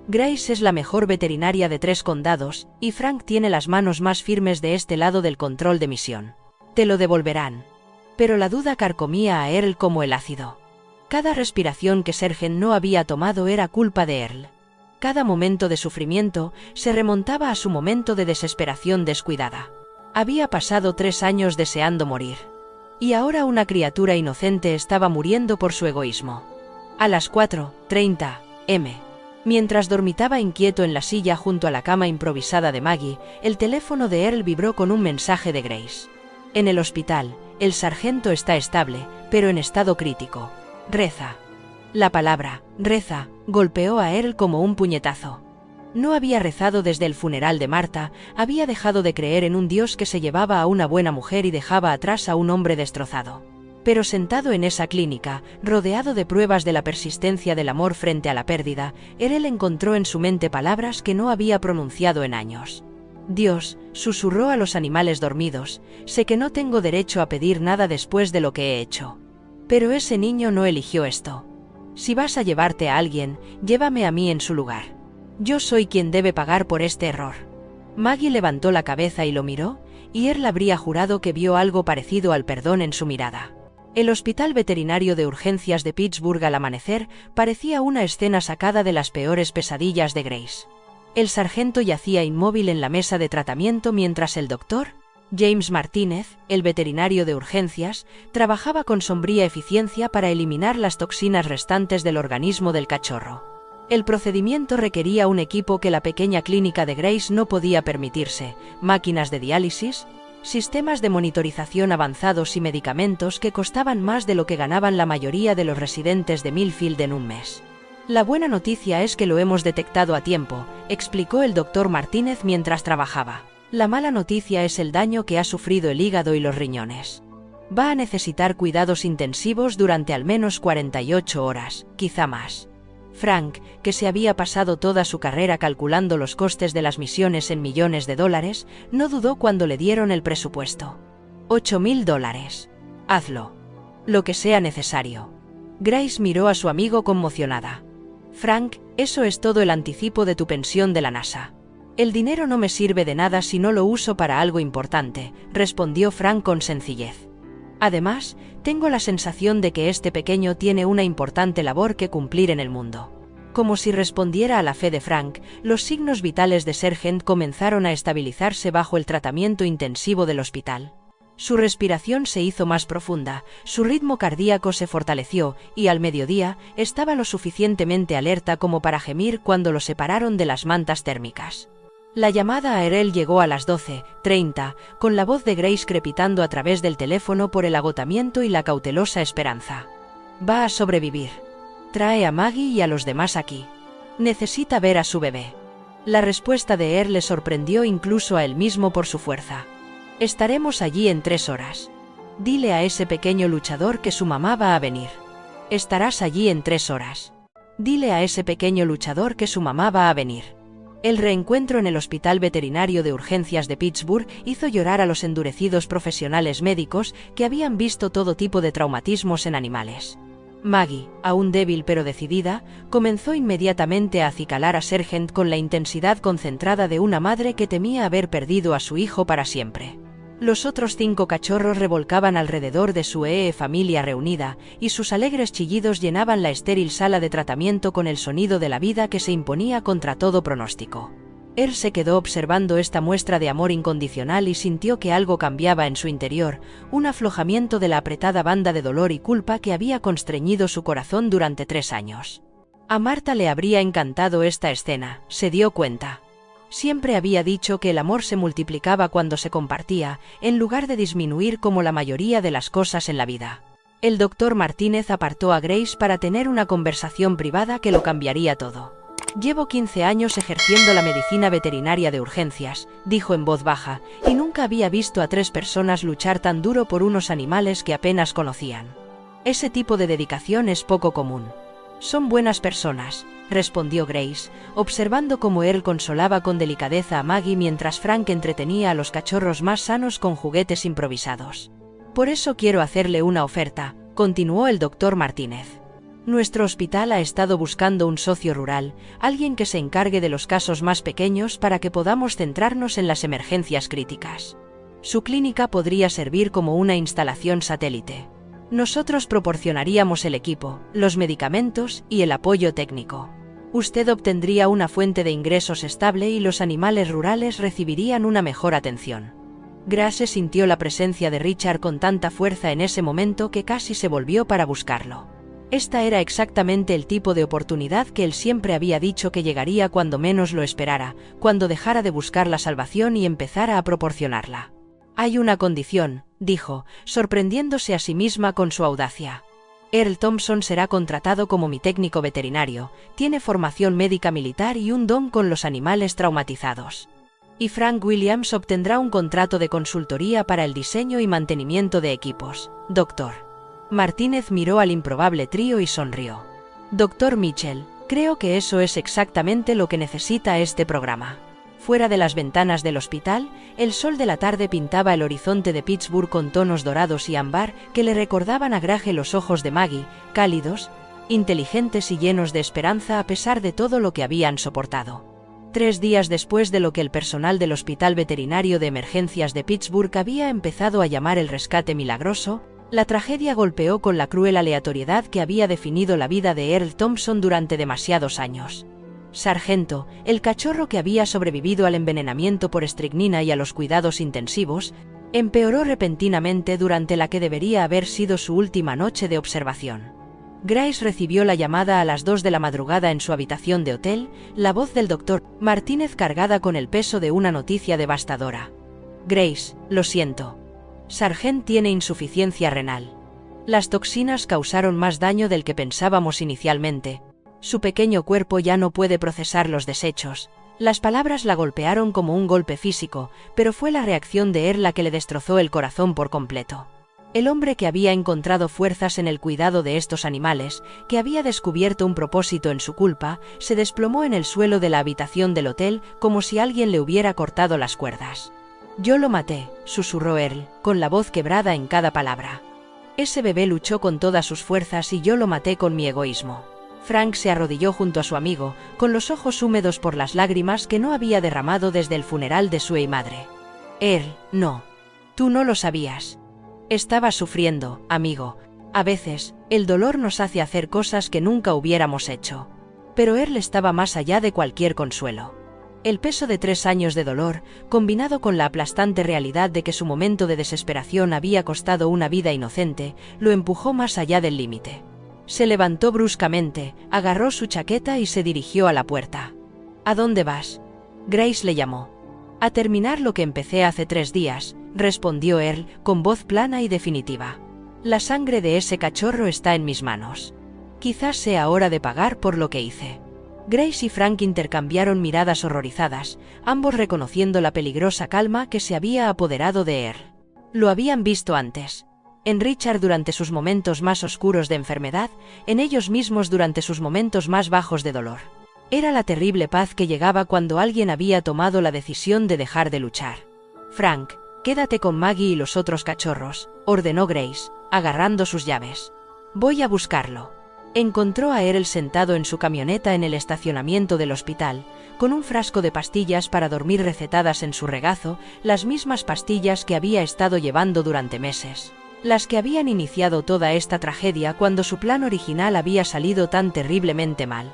«Grace es la mejor veterinaria de 3 condados, y Frank tiene las manos más firmes de este lado del control de misión. Te lo devolverán». Pero la duda carcomía a Earl como el ácido. Cada respiración que Sergeant no había tomado era culpa de Earl. Cada momento de sufrimiento se remontaba a su momento de desesperación descuidada. Había pasado 3 años deseando morir. Y ahora una criatura inocente estaba muriendo por su egoísmo. A las 4:30 m. Mientras dormitaba inquieto en la silla junto a la cama improvisada de Maggie, el teléfono de Earl vibró con un mensaje de Grace. «En el hospital, el sargento está estable, pero en estado crítico. Reza». La palabra «reza» golpeó a Earl como un puñetazo. No había rezado desde el funeral de Marta, había dejado de creer en un Dios que se llevaba a una buena mujer y dejaba atrás a un hombre destrozado. Pero sentado en esa clínica, rodeado de pruebas de la persistencia del amor frente a la pérdida, Earl encontró en su mente palabras que no había pronunciado en años. «Dios», susurró a los animales dormidos, «sé que no tengo derecho a pedir nada después de lo que he hecho. Pero ese niño no eligió esto. Si vas a llevarte a alguien, llévame a mí en su lugar. Yo soy quien debe pagar por este error». Maggie levantó la cabeza y lo miró, y Earl habría jurado que vio algo parecido al perdón en su mirada. El Hospital Veterinario de Urgencias de Pittsburgh al amanecer parecía una escena sacada de las peores pesadillas de Grace. El sargento yacía inmóvil en la mesa de tratamiento mientras el doctor, James Martínez, el veterinario de urgencias, trabajaba con sombría eficiencia para eliminar las toxinas restantes del organismo del cachorro. El procedimiento requería un equipo que la pequeña clínica de Grace no podía permitirse: máquinas de diálisis, sistemas de monitorización avanzados y medicamentos que costaban más de lo que ganaban la mayoría de los residentes de Millfield en un mes. «La buena noticia es que lo hemos detectado a tiempo», explicó el doctor Martínez mientras trabajaba. «La mala noticia es el daño que ha sufrido el hígado y los riñones. Va a necesitar cuidados intensivos durante al menos 48 horas, quizá más». Frank, que se había pasado toda su carrera calculando los costes de las misiones en millones de dólares, no dudó cuando le dieron el presupuesto. $8.000. Hazlo. Lo que sea necesario. Grace miró a su amigo conmocionada. «Frank, eso es todo el anticipo de tu pensión de la NASA». «El dinero no me sirve de nada si no lo uso para algo importante», respondió Frank con sencillez. «Además, tengo la sensación de que este pequeño tiene una importante labor que cumplir en el mundo». Como si respondiera a la fe de Frank, los signos vitales de Sergeant comenzaron a estabilizarse bajo el tratamiento intensivo del hospital. Su respiración se hizo más profunda, su ritmo cardíaco se fortaleció, y al mediodía, estaba lo suficientemente alerta como para gemir cuando lo separaron de las mantas térmicas. La llamada a Earl llegó a las 12:30, con la voz de Grace crepitando a través del teléfono por el agotamiento y la cautelosa esperanza. «Va a sobrevivir. Trae a Maggie y a los demás aquí. Necesita ver a su bebé». La respuesta de Earl le sorprendió incluso a él mismo por su fuerza. «Estaremos allí en 3 horas. Dile a ese pequeño luchador que su mamá va a venir. Estarás allí en 3 horas. Dile a ese pequeño luchador que su mamá va a venir». El reencuentro en el Hospital Veterinario de Urgencias de Pittsburgh hizo llorar a los endurecidos profesionales médicos que habían visto todo tipo de traumatismos en animales. Maggie, aún débil pero decidida, comenzó inmediatamente a acicalar a Sargent con la intensidad concentrada de una madre que temía haber perdido a su hijo para siempre. Los otros 5 cachorros revolcaban alrededor de su familia reunida, y sus alegres chillidos llenaban la estéril sala de tratamiento con el sonido de la vida que se imponía contra todo pronóstico. Él se quedó observando esta muestra de amor incondicional y sintió que algo cambiaba en su interior, un aflojamiento de la apretada banda de dolor y culpa que había constreñido su corazón durante 3 años. A Marta le habría encantado esta escena, se dio cuenta. Siempre había dicho que el amor se multiplicaba cuando se compartía, en lugar de disminuir como la mayoría de las cosas en la vida. El doctor Martínez apartó a Grace para tener una conversación privada que lo cambiaría todo. «Llevo 15 años ejerciendo la medicina veterinaria de urgencias», dijo en voz baja, «y nunca había visto a 3 personas luchar tan duro por unos animales que apenas conocían. Ese tipo de dedicación es poco común». «Son buenas personas», respondió Grace, observando cómo él consolaba con delicadeza a Maggie mientras Frank entretenía a los cachorros más sanos con juguetes improvisados. «Por eso quiero hacerle una oferta», continuó el doctor Martínez. «Nuestro hospital ha estado buscando un socio rural, alguien que se encargue de los casos más pequeños para que podamos centrarnos en las emergencias críticas. Su clínica podría servir como una instalación satélite. Nosotros proporcionaríamos el equipo, los medicamentos y el apoyo técnico. Usted obtendría una fuente de ingresos estable y los animales rurales recibirían una mejor atención». Grace sintió la presencia de Richard con tanta fuerza en ese momento que casi se volvió para buscarlo. Esta era exactamente el tipo de oportunidad que él siempre había dicho que llegaría cuando menos lo esperara, cuando dejara de buscar la salvación y empezara a proporcionarla. «Hay una condición», dijo, sorprendiéndose a sí misma con su audacia. «Earl Thompson será contratado como mi técnico veterinario, tiene formación médica militar y un don con los animales traumatizados. Y Frank Williams obtendrá un contrato de consultoría para el diseño y mantenimiento de equipos, doctor». Martínez miró al improbable trío y sonrió. «Doctor Mitchell, creo que eso es exactamente lo que necesita este programa». Fuera de las ventanas del hospital, el sol de la tarde pintaba el horizonte de Pittsburgh con tonos dorados y ámbar que le recordaban a Grage los ojos de Maggie, cálidos, inteligentes y llenos de esperanza a pesar de todo lo que habían soportado. 3 días después de lo que el personal del Hospital Veterinario de Emergencias de Pittsburgh había empezado a llamar el rescate milagroso, la tragedia golpeó con la cruel aleatoriedad que había definido la vida de Earl Thompson durante demasiados años. Sargento, el cachorro que había sobrevivido al envenenamiento por estricnina y a los cuidados intensivos, empeoró repentinamente durante la que debería haber sido su última noche de observación. Grace recibió la llamada a las 2 de la madrugada en su habitación de hotel, la voz del doctor Martínez cargada con el peso de una noticia devastadora. «Grace, lo siento. Sargent tiene insuficiencia renal. Las toxinas causaron más daño del que pensábamos inicialmente. Su pequeño cuerpo ya no puede procesar los desechos». Las palabras la golpearon como un golpe físico, pero fue la reacción de Earl la que le destrozó el corazón por completo. El hombre que había encontrado fuerzas en el cuidado de estos animales, que había descubierto un propósito en su culpa, se desplomó en el suelo de la habitación del hotel como si alguien le hubiera cortado las cuerdas. «Yo lo maté», susurró Earl, con la voz quebrada en cada palabra. «Ese bebé luchó con todas sus fuerzas y yo lo maté con mi egoísmo». Frank se arrodilló junto a su amigo, con los ojos húmedos por las lágrimas que no había derramado desde el funeral de su madre. «Earl, no. Tú no lo sabías. Estabas sufriendo, amigo. A veces, el dolor nos hace hacer cosas que nunca hubiéramos hecho». Pero Earl estaba más allá de cualquier consuelo. El peso de 3 años de dolor, combinado con la aplastante realidad de que su momento de desesperación había costado una vida inocente, lo empujó más allá del límite. Se levantó bruscamente, agarró su chaqueta y se dirigió a la puerta. «¿A dónde vas?», Grace le llamó. «A terminar lo que empecé hace 3 días», respondió Earl, con voz plana y definitiva. «La sangre de ese cachorro está en mis manos. Quizás sea hora de pagar por lo que hice». Grace y Frank intercambiaron miradas horrorizadas, ambos reconociendo la peligrosa calma que se había apoderado de Earl. Lo habían visto antes. En Richard durante sus momentos más oscuros de enfermedad, en ellos mismos durante sus momentos más bajos de dolor. Era la terrible paz que llegaba cuando alguien había tomado la decisión de dejar de luchar. Frank, quédate con Maggie y los otros cachorros, ordenó Grace, agarrando sus llaves. Voy a buscarlo. Encontró a Earl sentado en su camioneta en el estacionamiento del hospital, con un frasco de pastillas para dormir recetadas en su regazo, las mismas pastillas que había estado llevando durante meses. Las que habían iniciado toda esta tragedia cuando su plan original había salido tan terriblemente mal.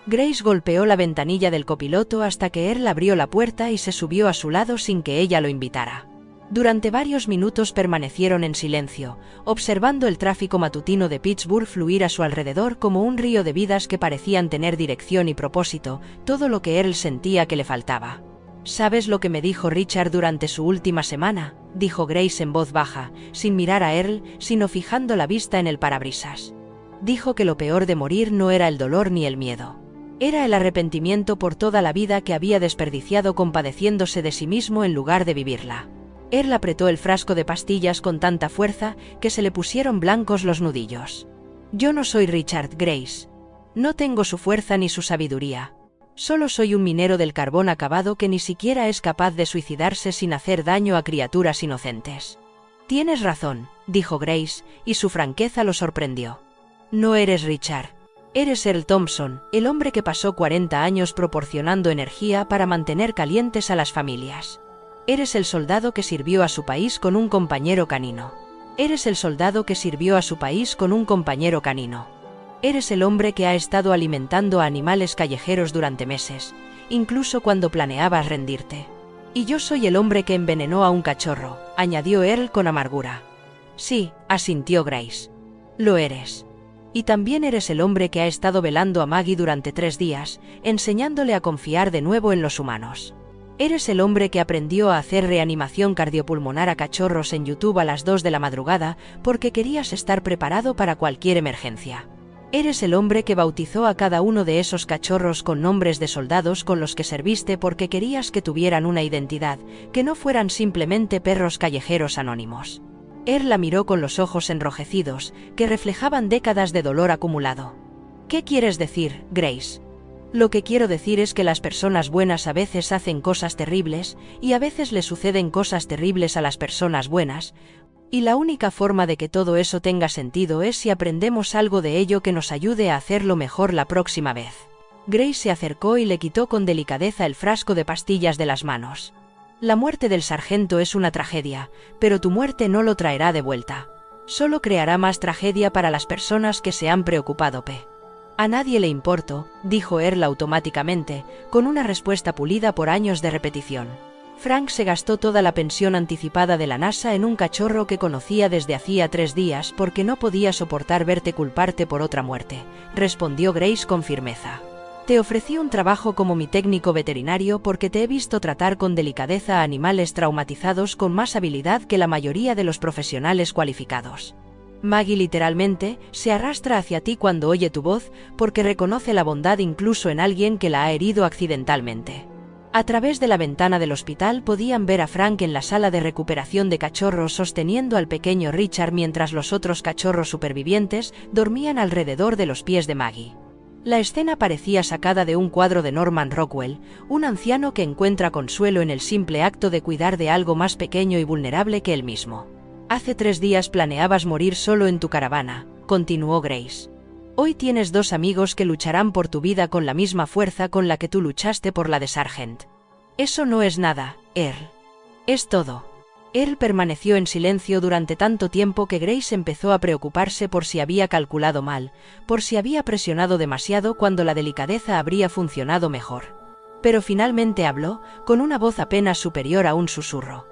Grace golpeó la ventanilla del copiloto hasta que Earl abrió la puerta y se subió a su lado sin que ella lo invitara. Durante varios minutos permanecieron en silencio, observando el tráfico matutino de Pittsburgh fluir a su alrededor como un río de vidas que parecían tener dirección y propósito, todo lo que Earl sentía que le faltaba. ¿Sabes lo que me dijo Richard durante su última semana?, dijo Grace en voz baja, sin mirar a Earl, sino fijando la vista en el parabrisas. Dijo que lo peor de morir no era el dolor ni el miedo. Era el arrepentimiento por toda la vida que había desperdiciado compadeciéndose de sí mismo en lugar de vivirla. Earl apretó el frasco de pastillas con tanta fuerza que se le pusieron blancos los nudillos. Yo no soy Richard, Grace. No tengo su fuerza ni su sabiduría. Solo soy un minero del carbón acabado que ni siquiera es capaz de suicidarse sin hacer daño a criaturas inocentes. Tienes razón, dijo Grace, y su franqueza lo sorprendió. No eres Richard. Eres Earl Thompson, el hombre que pasó 40 años proporcionando energía para mantener calientes a las familias. Eres el soldado que sirvió a su país con un compañero canino. Eres el soldado que sirvió a su país con un compañero canino. Eres el hombre que ha estado alimentando a animales callejeros durante meses, incluso cuando planeabas rendirte. Y yo soy el hombre que envenenó a un cachorro, añadió Earl con amargura. Sí, asintió Grace. Lo eres. Y también eres el hombre que ha estado velando a Maggie durante 3 días, enseñándole a confiar de nuevo en los humanos. Eres el hombre que aprendió a hacer reanimación cardiopulmonar a cachorros en YouTube a las 2 de la madrugada porque querías estar preparado para cualquier emergencia. Eres el hombre que bautizó a cada uno de esos cachorros con nombres de soldados con los que serviste porque querías que tuvieran una identidad, que no fueran simplemente perros callejeros anónimos. Earl la miró con los ojos enrojecidos, que reflejaban décadas de dolor acumulado. ¿Qué quieres decir, Grace? Lo que quiero decir es que las personas buenas a veces hacen cosas terribles, y a veces le suceden cosas terribles a las personas buenas, y la única forma de que todo eso tenga sentido es si aprendemos algo de ello que nos ayude a hacerlo mejor la próxima vez. Grace se acercó y le quitó con delicadeza el frasco de pastillas de las manos. La muerte del sargento es una tragedia, pero tu muerte no lo traerá de vuelta. Solo creará más tragedia para las personas que se han preocupado. A nadie le importo, dijo Earl automáticamente, con una respuesta pulida por años de repetición. Frank se gastó toda la pensión anticipada de la NASA en un cachorro que conocía desde hacía 3 días porque no podía soportar verte culparte por otra muerte, respondió Grace con firmeza. Te ofrecí un trabajo como mi técnico veterinario porque te he visto tratar con delicadeza a animales traumatizados con más habilidad que la mayoría de los profesionales cualificados. Maggie literalmente se arrastra hacia ti cuando oye tu voz porque reconoce la bondad incluso en alguien que la ha herido accidentalmente. A través de la ventana del hospital podían ver a Frank en la sala de recuperación de cachorros sosteniendo al pequeño Richard mientras los otros cachorros supervivientes dormían alrededor de los pies de Maggie. La escena parecía sacada de un cuadro de Norman Rockwell, un anciano que encuentra consuelo en el simple acto de cuidar de algo más pequeño y vulnerable que él mismo. Hace 3 días planeabas morir solo en tu caravana, continuó Grace. Hoy tienes 2 amigos que lucharán por tu vida con la misma fuerza con la que tú luchaste por la de Sargent. Eso no es nada, Earl. Es todo. Earl permaneció en silencio durante tanto tiempo que Grace empezó a preocuparse por si había calculado mal, por si había presionado demasiado cuando la delicadeza habría funcionado mejor. Pero finalmente habló, con una voz apenas superior a un susurro.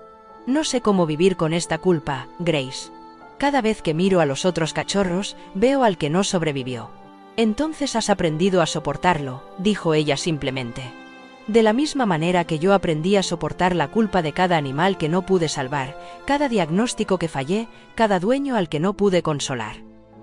No sé cómo vivir con esta culpa, Grace. Cada vez que miro a los otros cachorros, veo al que no sobrevivió. Entonces has aprendido a soportarlo, dijo ella simplemente. De la misma manera que yo aprendí a soportar la culpa de cada animal que no pude salvar, cada diagnóstico que fallé, cada dueño al que no pude consolar.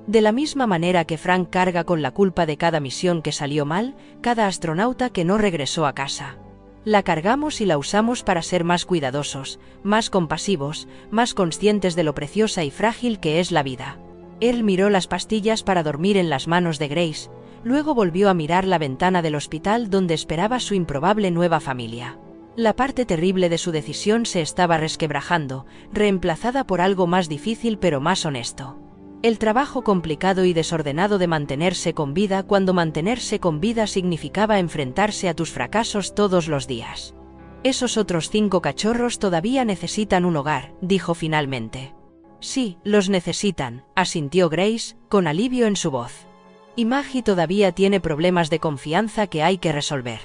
De la misma manera que Frank carga con la culpa de cada misión que salió mal, cada astronauta que no regresó a casa. La cargamos y la usamos para ser más cuidadosos, más compasivos, más conscientes de lo preciosa y frágil que es la vida. Él miró las pastillas para dormir en las manos de Grace, Luego volvió a mirar la ventana del hospital donde esperaba su improbable nueva familia. La parte terrible de su decisión se estaba resquebrajando, reemplazada por algo más difícil pero más honesto. El trabajo complicado y desordenado de mantenerse con vida cuando mantenerse con vida significaba enfrentarse a tus fracasos todos los días. Esos otros 5 cachorros todavía necesitan un hogar, dijo finalmente. Sí, los necesitan, asintió Grace, con alivio en su voz. Y Maggie todavía tiene problemas de confianza que hay que resolver.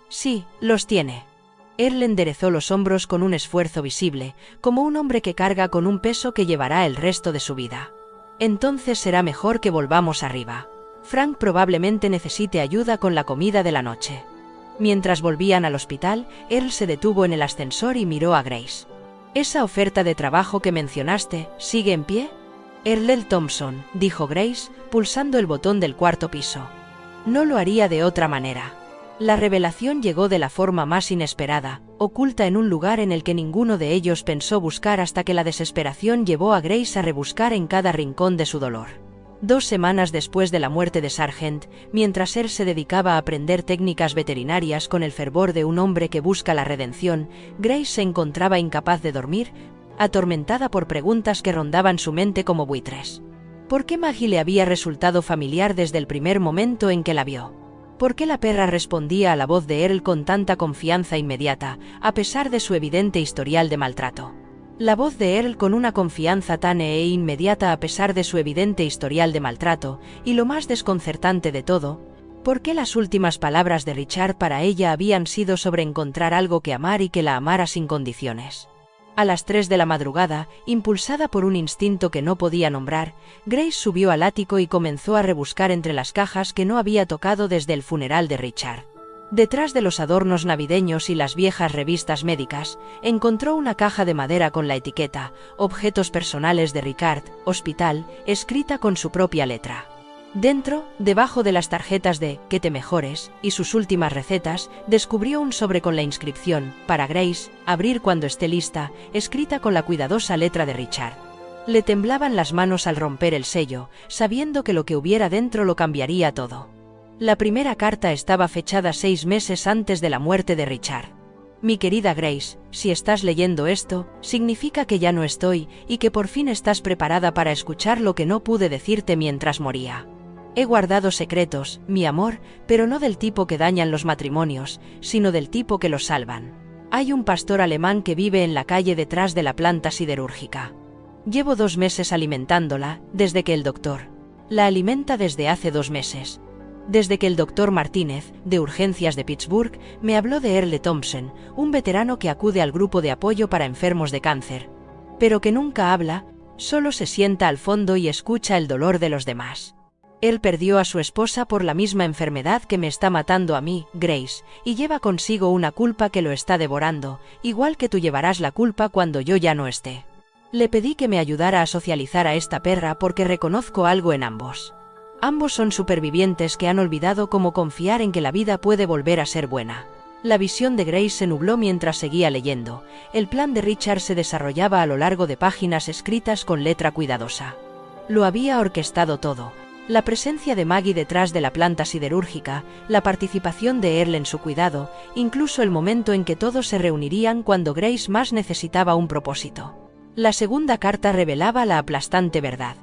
Sí, los tiene. Earl enderezó los hombros con un esfuerzo visible, como un hombre que carga con un peso que llevará el resto de su vida. Entonces será mejor que volvamos arriba. Frank probablemente necesite ayuda con la comida de la noche. Mientras volvían al hospital, Earl se detuvo en el ascensor y miró a Grace. ¿Esa oferta de trabajo que mencionaste sigue en pie? Earl Thompson, dijo Grace, pulsando el botón del 4º piso. No lo haría de otra manera. La revelación llegó de la forma más inesperada, oculta en un lugar en el que ninguno de ellos pensó buscar hasta que la desesperación llevó a Grace a rebuscar en cada rincón de su dolor. 2 semanas después de la muerte de Sargent, mientras él se dedicaba a aprender técnicas veterinarias con el fervor de un hombre que busca la redención, Grace se encontraba incapaz de dormir, atormentada por preguntas que rondaban su mente como buitres. ¿Por qué Maggie le había resultado familiar desde el primer momento en que la vio? ¿Por qué la perra respondía a la voz de Earl con tanta confianza inmediata, a pesar de su evidente historial de maltrato? La voz de Earl con una confianza tan inmediata a pesar de su evidente historial de maltrato, y lo más desconcertante de todo, ¿por qué las últimas palabras de Richard para ella habían sido sobre encontrar algo que amar y que la amara sin condiciones? A las 3 de la madrugada, impulsada por un instinto que no podía nombrar, Grace subió al ático y comenzó a rebuscar entre las cajas que no había tocado desde el funeral de Richard. Detrás de los adornos navideños y las viejas revistas médicas, encontró una caja de madera con la etiqueta «Objetos personales de Ricard, Hospital», escrita con su propia letra. Dentro, debajo de las tarjetas de «Que te mejores» y sus últimas recetas, descubrió un sobre con la inscripción «Para Grace, abrir cuando esté lista», escrita con la cuidadosa letra de Richard. Le temblaban las manos al romper el sello, sabiendo que lo que hubiera dentro lo cambiaría todo. La primera carta estaba fechada 6 meses antes de la muerte de Richard. Mi querida Grace, si estás leyendo esto, significa que ya no estoy, y que por fin estás preparada para escuchar lo que no pude decirte mientras moría. He guardado secretos, mi amor, pero no del tipo que dañan los matrimonios, sino del tipo que los salvan. Hay un pastor alemán que vive en la calle detrás de la planta siderúrgica. Llevo 2 meses alimentándola, desde que el doctor la alimenta desde hace 2 meses. Desde que el doctor Martínez, de urgencias de Pittsburgh, me habló de Earl Thompson, un veterano que acude al grupo de apoyo para enfermos de cáncer. Pero que nunca habla, solo se sienta al fondo y escucha el dolor de los demás. Él perdió a su esposa por la misma enfermedad que me está matando a mí, Grace, y lleva consigo una culpa que lo está devorando, igual que tú llevarás la culpa cuando yo ya no esté. Le pedí que me ayudara a socializar a esta perra porque reconozco algo en ambos. Ambos son supervivientes que han olvidado cómo confiar en que la vida puede volver a ser buena. La visión de Grace se nubló mientras seguía leyendo. El plan de Richard se desarrollaba a lo largo de páginas escritas con letra cuidadosa. Lo había orquestado todo. La presencia de Maggie detrás de la planta siderúrgica, la participación de Earl en su cuidado, incluso el momento en que todos se reunirían cuando Grace más necesitaba un propósito. La segunda carta revelaba la aplastante verdad.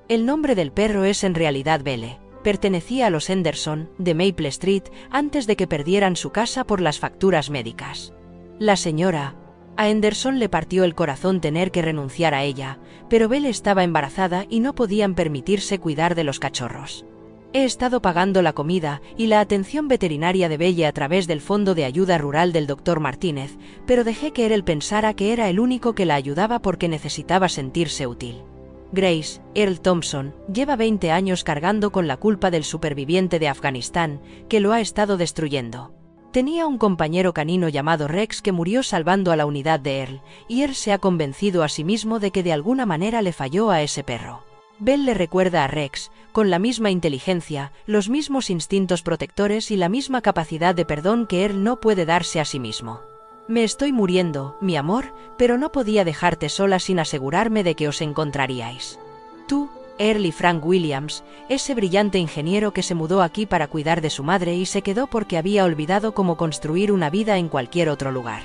El nombre del perro es en realidad Belle. Pertenecía a los Henderson, de Maple Street, antes de que perdieran su casa por las facturas médicas. La señora a Henderson le partió el corazón tener que renunciar a ella, pero Belle estaba embarazada y no podían permitirse cuidar de los cachorros. He estado pagando la comida y la atención veterinaria de Belle a través del Fondo de Ayuda Rural del Dr. Martínez, pero dejé que él pensara que era el único que la ayudaba porque necesitaba sentirse útil. Grace, Earl Thompson, lleva 20 años cargando con la culpa del superviviente de Afganistán, que lo ha estado destruyendo. Tenía un compañero canino llamado Rex que murió salvando a la unidad de Earl, y él se ha convencido a sí mismo de que de alguna manera le falló a ese perro. Belle le recuerda a Rex, con la misma inteligencia, los mismos instintos protectores y la misma capacidad de perdón que Earl no puede darse a sí mismo. Me estoy muriendo, mi amor, pero no podía dejarte sola sin asegurarme de que os encontraríais. Tú, Earl y Frank Williams, ese brillante ingeniero que se mudó aquí para cuidar de su madre y se quedó porque había olvidado cómo construir una vida en cualquier otro lugar.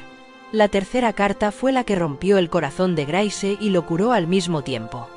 La tercera carta fue la que rompió el corazón de Grace y lo curó al mismo tiempo.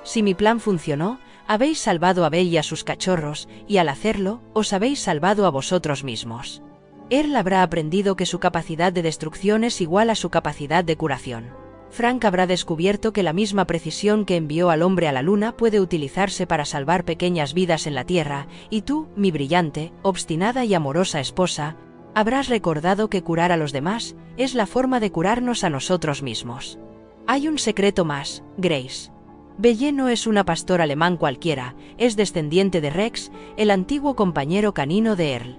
Si mi plan funcionó, habéis salvado a Belle y a sus cachorros, y al hacerlo, os habéis salvado a vosotros mismos. Earl habrá aprendido que su capacidad de destrucción es igual a su capacidad de curación. Frank habrá descubierto que la misma precisión que envió al hombre a la luna puede utilizarse para salvar pequeñas vidas en la Tierra, y tú, mi brillante, obstinada y amorosa esposa, habrás recordado que curar a los demás es la forma de curarnos a nosotros mismos. Hay un secreto más, Grace. Belle no es una pastor alemán cualquiera, es descendiente de Rex, el antiguo compañero canino de Earl.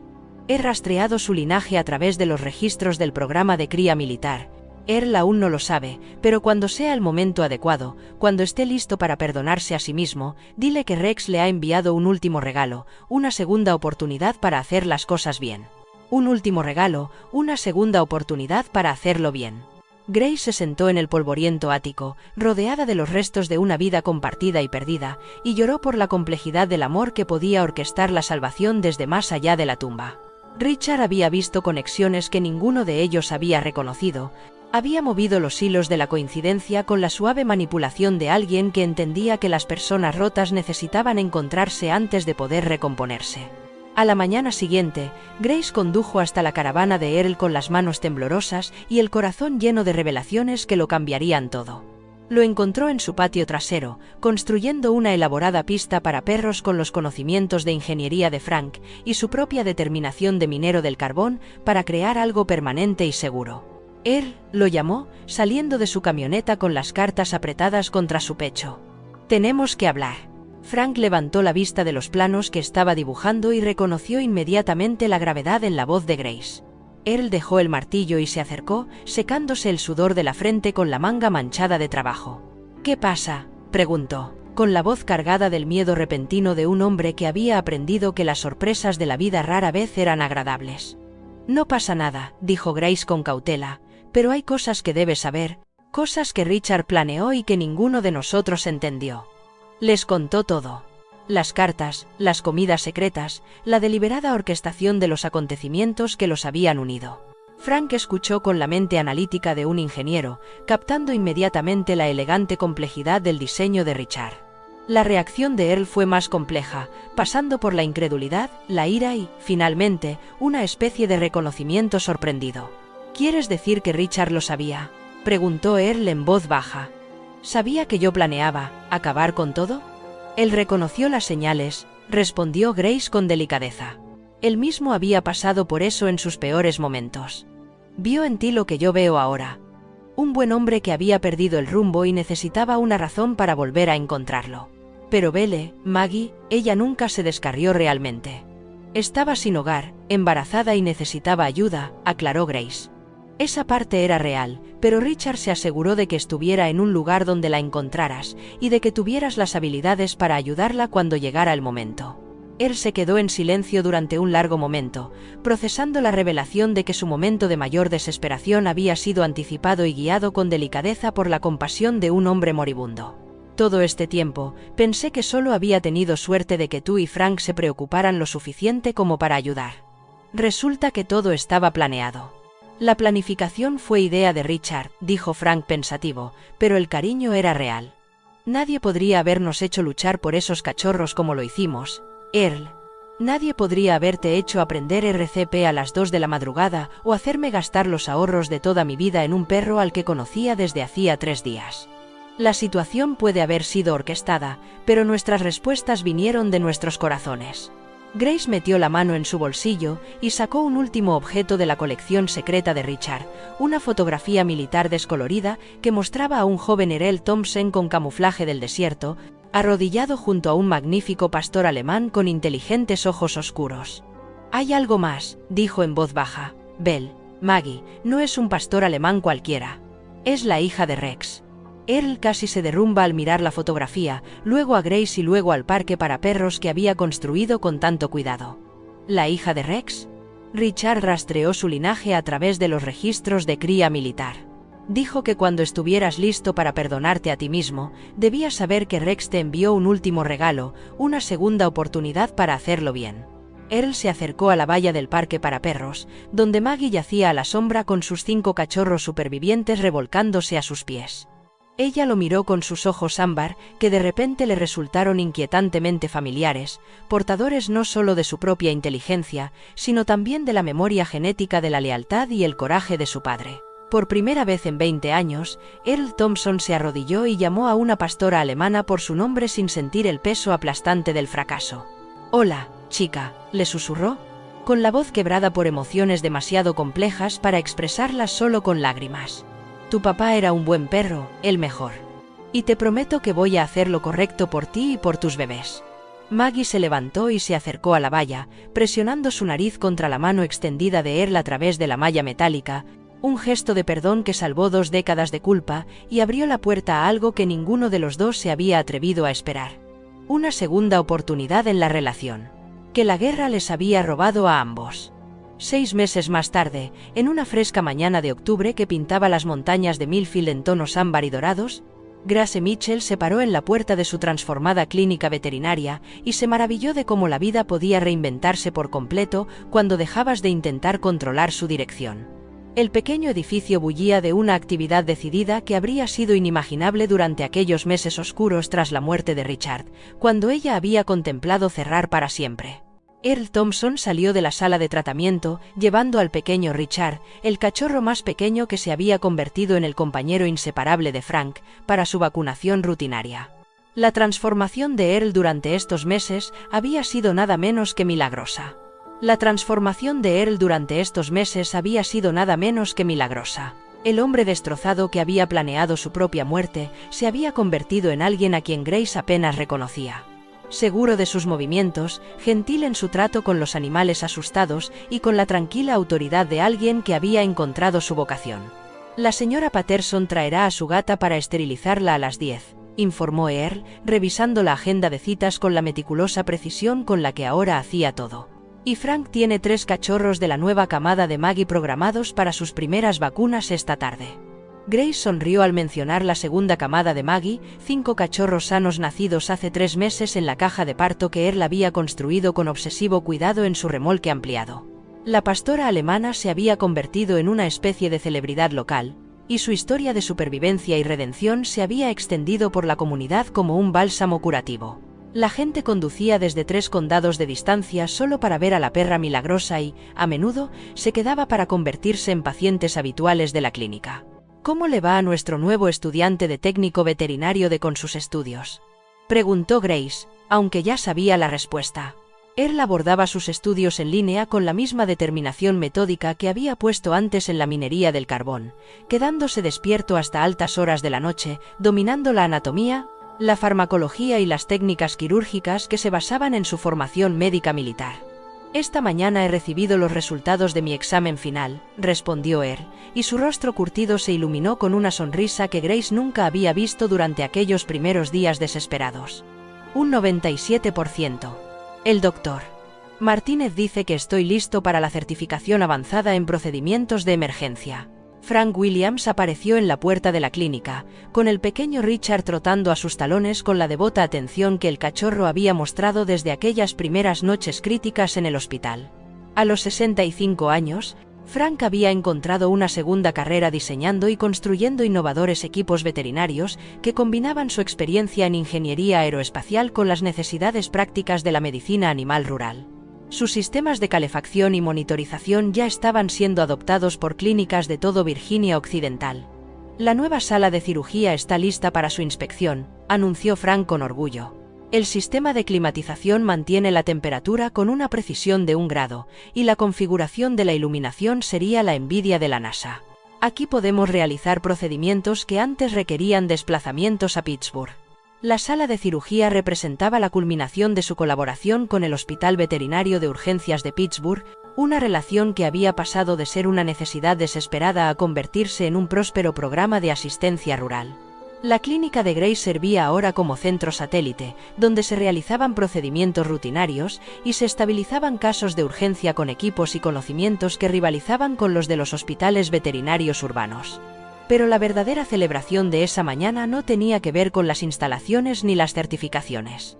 He rastreado su linaje a través de los registros del programa de cría militar. Earl aún no lo sabe, pero cuando sea el momento adecuado, cuando esté listo para perdonarse a sí mismo, dile que Rex le ha enviado un último regalo, una segunda oportunidad para hacer las cosas bien. Un último regalo, una segunda oportunidad para hacerlo bien. Grace se sentó en el polvoriento ático, rodeada de los restos de una vida compartida y perdida, y lloró por la complejidad del amor que podía orquestar la salvación desde más allá de la tumba. Richard había visto conexiones que ninguno de ellos había reconocido. Había movido los hilos de la coincidencia con la suave manipulación de alguien que entendía que las personas rotas necesitaban encontrarse antes de poder recomponerse. A la mañana siguiente, Grace condujo hasta la caravana de Earl con las manos temblorosas y el corazón lleno de revelaciones que lo cambiarían todo. Lo encontró en su patio trasero, construyendo una elaborada pista para perros con los conocimientos de ingeniería de Frank y su propia determinación de minero del carbón para crear algo permanente y seguro. Earl lo llamó, saliendo de su camioneta con las cartas apretadas contra su pecho. «Tenemos que hablar». Frank levantó la vista de los planos que estaba dibujando y reconoció inmediatamente la gravedad en la voz de Grace. Earl dejó el martillo y se acercó, secándose el sudor de la frente con la manga manchada de trabajo. «¿Qué pasa?», preguntó, con la voz cargada del miedo repentino de un hombre que había aprendido que las sorpresas de la vida rara vez eran agradables. «No pasa nada», dijo Grace con cautela, «pero hay cosas que debes saber, cosas que Richard planeó y que ninguno de nosotros entendió». Les contó todo. Las cartas, las comidas secretas, la deliberada orquestación de los acontecimientos que los habían unido. Frank escuchó con la mente analítica de un ingeniero, captando inmediatamente la elegante complejidad del diseño de Richard. La reacción de Earl fue más compleja, pasando por la incredulidad, la ira y, finalmente, una especie de reconocimiento sorprendido. «¿Quieres decir que Richard lo sabía?», preguntó Earl en voz baja. «¿Sabía que yo planeaba acabar con todo?». Él reconoció las señales, respondió Grace con delicadeza. Él mismo había pasado por eso en sus peores momentos. Vio en ti lo que yo veo ahora. Un buen hombre que había perdido el rumbo y necesitaba una razón para volver a encontrarlo. Pero Belle, Maggie, ella nunca se descarrió realmente. Estaba sin hogar, embarazada y necesitaba ayuda, aclaró Grace. Esa parte era real, pero Richard se aseguró de que estuviera en un lugar donde la encontraras, y de que tuvieras las habilidades para ayudarla cuando llegara el momento. Él se quedó en silencio durante un largo momento, procesando la revelación de que su momento de mayor desesperación había sido anticipado y guiado con delicadeza por la compasión de un hombre moribundo. Todo este tiempo, pensé que solo había tenido suerte de que tú y Frank se preocuparan lo suficiente como para ayudar. Resulta que todo estaba planeado. La planificación fue idea de Richard, dijo Frank pensativo, pero el cariño era real. Nadie podría habernos hecho luchar por esos cachorros como lo hicimos, Earl. Nadie podría haberte hecho aprender RCP a las 2 de la madrugada o hacerme gastar los ahorros de toda mi vida en un perro al que conocía desde hacía 3 días. La situación puede haber sido orquestada, pero nuestras respuestas vinieron de nuestros corazones. Grace metió la mano en su bolsillo y sacó un último objeto de la colección secreta de Richard, una fotografía militar descolorida que mostraba a un joven Earl Thompson con camuflaje del desierto, arrodillado junto a un magnífico pastor alemán con inteligentes ojos oscuros. «Hay algo más», dijo en voz baja. «Belle, Maggie, no es un pastor alemán cualquiera. Es la hija de Rex». Earl casi se derrumba al mirar la fotografía, luego a Grace y luego al parque para perros que había construido con tanto cuidado. ¿La hija de Rex? Richard rastreó su linaje a través de los registros de cría militar. Dijo que cuando estuvieras listo para perdonarte a ti mismo, debías saber que Rex te envió un último regalo, una segunda oportunidad para hacerlo bien. Earl se acercó a la valla del parque para perros, donde Maggie yacía a la sombra con sus 5 cachorros supervivientes revolcándose a sus pies. Ella lo miró con sus ojos ámbar, que de repente le resultaron inquietantemente familiares, portadores no solo de su propia inteligencia, sino también de la memoria genética de la lealtad y el coraje de su padre. Por primera vez en 20 años, Earl Thompson se arrodilló y llamó a una pastora alemana por su nombre sin sentir el peso aplastante del fracaso. «Hola, chica», le susurró, con la voz quebrada por emociones demasiado complejas para expresarlas solo con lágrimas. «Tu papá era un buen perro, el mejor. Y te prometo que voy a hacer lo correcto por ti y por tus bebés». Maggie se levantó y se acercó a la valla, presionando su nariz contra la mano extendida de Earl a través de la malla metálica, un gesto de perdón que salvó 2 décadas de culpa y abrió la puerta a algo que ninguno de los dos se había atrevido a esperar. Una segunda oportunidad en la relación, que la guerra les había robado a ambos. 6 meses más tarde, en una fresca mañana de octubre que pintaba las montañas de Millfield en tonos ámbar y dorados, Grace Mitchell se paró en la puerta de su transformada clínica veterinaria y se maravilló de cómo la vida podía reinventarse por completo cuando dejabas de intentar controlar su dirección. El pequeño edificio bullía de una actividad decidida que habría sido inimaginable durante aquellos meses oscuros tras la muerte de Richard, cuando ella había contemplado cerrar para siempre. Earl Thompson salió de la sala de tratamiento, llevando al pequeño Richard, el cachorro más pequeño que se había convertido en el compañero inseparable de Frank, para su vacunación rutinaria. La transformación de Earl durante estos meses había sido nada menos que milagrosa. La transformación de Earl durante estos meses había sido nada menos que milagrosa. El hombre destrozado que había planeado su propia muerte se había convertido en alguien a quien Grace apenas reconocía. Seguro de sus movimientos, gentil en su trato con los animales asustados y con la tranquila autoridad de alguien que había encontrado su vocación. «La señora Patterson traerá a su gata para esterilizarla a las 10», informó Earl, revisando la agenda de citas con la meticulosa precisión con la que ahora hacía todo. «Y Frank tiene 3 cachorros de la nueva camada de Maggie programados para sus primeras vacunas esta tarde». Grace sonrió al mencionar la segunda camada de Maggie, 5 cachorros sanos nacidos hace 3 meses en la caja de parto que Earl había construido con obsesivo cuidado en su remolque ampliado. La pastora alemana se había convertido en una especie de celebridad local, y su historia de supervivencia y redención se había extendido por la comunidad como un bálsamo curativo. La gente conducía desde 3 condados de distancia solo para ver a la perra milagrosa y, a menudo, se quedaba para convertirse en pacientes habituales de la clínica. «¿Cómo le va a nuestro nuevo estudiante de técnico veterinario con sus estudios?», preguntó Grace, aunque ya sabía la respuesta. Earl abordaba sus estudios en línea con la misma determinación metódica que había puesto antes en la minería del carbón, quedándose despierto hasta altas horas de la noche, dominando la anatomía, la farmacología y las técnicas quirúrgicas que se basaban en su formación médica militar. «Esta mañana he recibido los resultados de mi examen final», respondió Earl, y su rostro curtido se iluminó con una sonrisa que Grace nunca había visto durante aquellos primeros días desesperados. «Un 97%. El doctor Martínez dice que estoy listo para la certificación avanzada en procedimientos de emergencia». Frank Williams apareció en la puerta de la clínica, con el pequeño Richard trotando a sus talones con la devota atención que el cachorro había mostrado desde aquellas primeras noches críticas en el hospital. A los 65 años, Frank había encontrado una segunda carrera diseñando y construyendo innovadores equipos veterinarios que combinaban su experiencia en ingeniería aeroespacial con las necesidades prácticas de la medicina animal rural. Sus sistemas de calefacción y monitorización ya estaban siendo adoptados por clínicas de todo Virginia Occidental. «La nueva sala de cirugía está lista para su inspección», anunció Frank con orgullo. «El sistema de climatización mantiene la temperatura con una precisión de 1 grado, y la configuración de la iluminación sería la envidia de la NASA. Aquí podemos realizar procedimientos que antes requerían desplazamientos a Pittsburgh». La sala de cirugía representaba la culminación de su colaboración con el Hospital Veterinario de Urgencias de Pittsburgh, una relación que había pasado de ser una necesidad desesperada a convertirse en un próspero programa de asistencia rural. La clínica de Grace servía ahora como centro satélite, donde se realizaban procedimientos rutinarios y se estabilizaban casos de urgencia con equipos y conocimientos que rivalizaban con los de los hospitales veterinarios urbanos. Pero la verdadera celebración de esa mañana no tenía que ver con las instalaciones ni las certificaciones.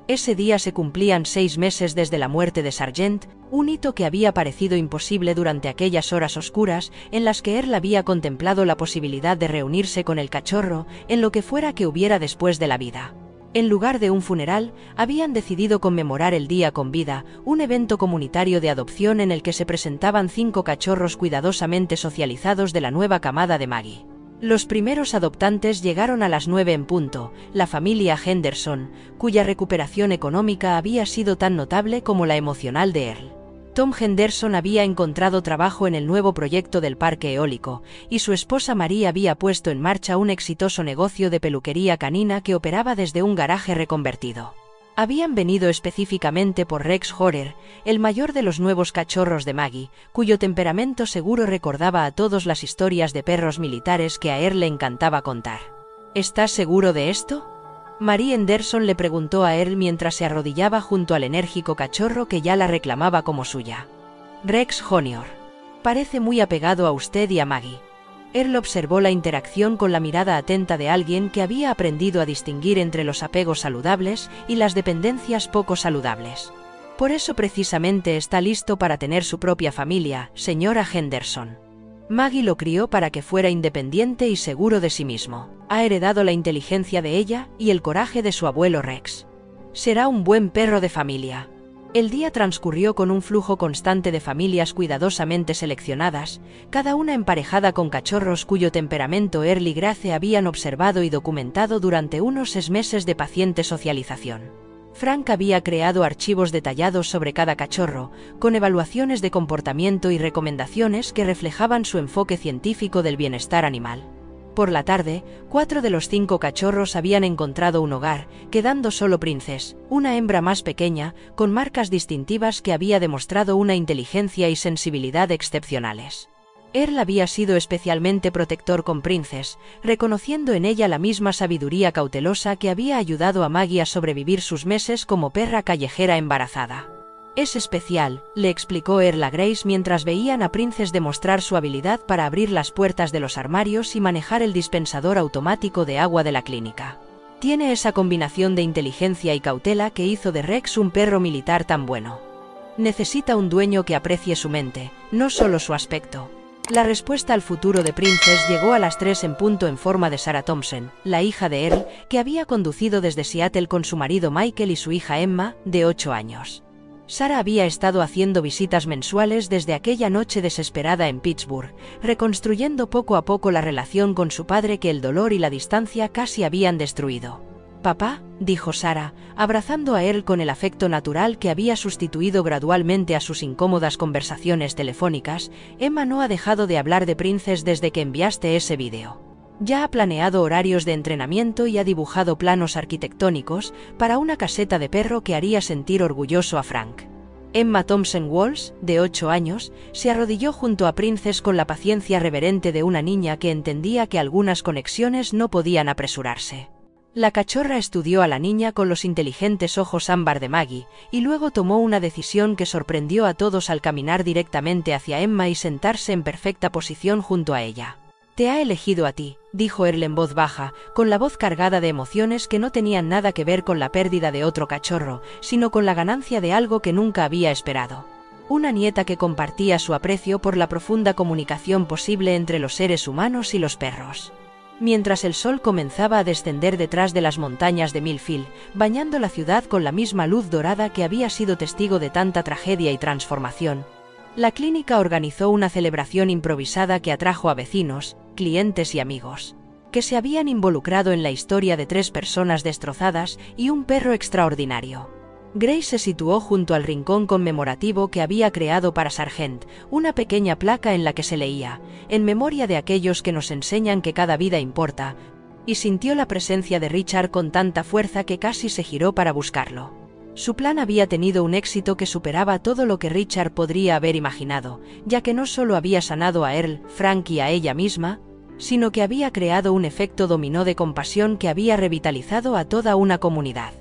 Ese día se cumplían 6 meses desde la muerte de Sargent, un hito que había parecido imposible durante aquellas horas oscuras en las que Earl había contemplado la posibilidad de reunirse con el cachorro en lo que fuera que hubiera después de la vida. En lugar de un funeral, habían decidido conmemorar el día con vida, un evento comunitario de adopción en el que se presentaban 5 cachorros cuidadosamente socializados de la nueva camada de Maggie. Los primeros adoptantes llegaron a las 9 en punto, la familia Henderson, cuya recuperación económica había sido tan notable como la emocional de Earl. Tom Henderson había encontrado trabajo en el nuevo proyecto del parque eólico, y su esposa Marie había puesto en marcha un exitoso negocio de peluquería canina que operaba desde un garaje reconvertido. Habían venido específicamente por Rex Horer, el mayor de los nuevos cachorros de Maggie, cuyo temperamento seguro recordaba a todas las historias de perros militares que a Earl le encantaba contar. ¿Estás seguro de esto?, Marie Henderson le preguntó a Earl mientras se arrodillaba junto al enérgico cachorro que ya la reclamaba como suya. Rex Jr. Parece muy apegado a usted y a Maggie. Earl observó la interacción con la mirada atenta de alguien que había aprendido a distinguir entre los apegos saludables y las dependencias poco saludables. Por eso precisamente está listo para tener su propia familia, señora Henderson. Maggie lo crió para que fuera independiente y seguro de sí mismo. Ha heredado la inteligencia de ella y el coraje de su abuelo Rex. Será un buen perro de familia. El día transcurrió con un flujo constante de familias cuidadosamente seleccionadas, cada una emparejada con cachorros cuyo temperamento Earl y Grace habían observado y documentado durante unos 6 meses de paciente socialización. Frank había creado archivos detallados sobre cada cachorro, con evaluaciones de comportamiento y recomendaciones que reflejaban su enfoque científico del bienestar animal. Por la tarde, 4 de los 5 cachorros habían encontrado un hogar, quedando solo Princess, una hembra más pequeña, con marcas distintivas que había demostrado una inteligencia y sensibilidad excepcionales. Earl había sido especialmente protector con Princess, reconociendo en ella la misma sabiduría cautelosa que había ayudado a Maggie a sobrevivir sus meses como perra callejera embarazada. Es especial, le explicó Earl a Grace mientras veían a Princess demostrar su habilidad para abrir las puertas de los armarios y manejar el dispensador automático de agua de la clínica. Tiene esa combinación de inteligencia y cautela que hizo de Rex un perro militar tan bueno. Necesita un dueño que aprecie su mente, no solo su aspecto. La respuesta al futuro de Princess llegó a las 3 en punto en forma de Sarah Thompson, la hija de Earl, que había conducido desde Seattle con su marido Michael y su hija Emma, de 8 años. Sarah había estado haciendo visitas mensuales desde aquella noche desesperada en Pittsburgh, reconstruyendo poco a poco la relación con su padre que el dolor y la distancia casi habían destruido. «Papá», dijo Sarah, abrazando a Earl con el afecto natural que había sustituido gradualmente a sus incómodas conversaciones telefónicas, «Emma no ha dejado de hablar de Princess desde que enviaste ese vídeo. Ya ha planeado horarios de entrenamiento y ha dibujado planos arquitectónicos para una caseta de perro que haría sentir orgulloso a Frank». Emma Thompson Walsh, de 8 años, se arrodilló junto a Princess con la paciencia reverente de una niña que entendía que algunas conexiones no podían apresurarse. La cachorra estudió a la niña con los inteligentes ojos ámbar de Maggie, y luego tomó una decisión que sorprendió a todos al caminar directamente hacia Emma y sentarse en perfecta posición junto a ella. «Te ha elegido a ti», dijo Earl en voz baja, con la voz cargada de emociones que no tenían nada que ver con la pérdida de otro cachorro, sino con la ganancia de algo que nunca había esperado. Una nieta que compartía su aprecio por la profunda comunicación posible entre los seres humanos y los perros. Mientras el sol comenzaba a descender detrás de las montañas de Millfield, bañando la ciudad con la misma luz dorada que había sido testigo de tanta tragedia y transformación, la clínica organizó una celebración improvisada que atrajo a vecinos, clientes y amigos, que se habían involucrado en la historia de 3 personas destrozadas y un perro extraordinario. Grace se situó junto al rincón conmemorativo que había creado para Sargent, una pequeña placa en la que se leía, «En memoria de aquellos que nos enseñan que cada vida importa», y sintió la presencia de Richard con tanta fuerza que casi se giró para buscarlo. Su plan había tenido un éxito que superaba todo lo que Richard podría haber imaginado, ya que no solo había sanado a Earl, Frank y a ella misma, sino que había creado un efecto dominó de compasión que había revitalizado a toda una comunidad.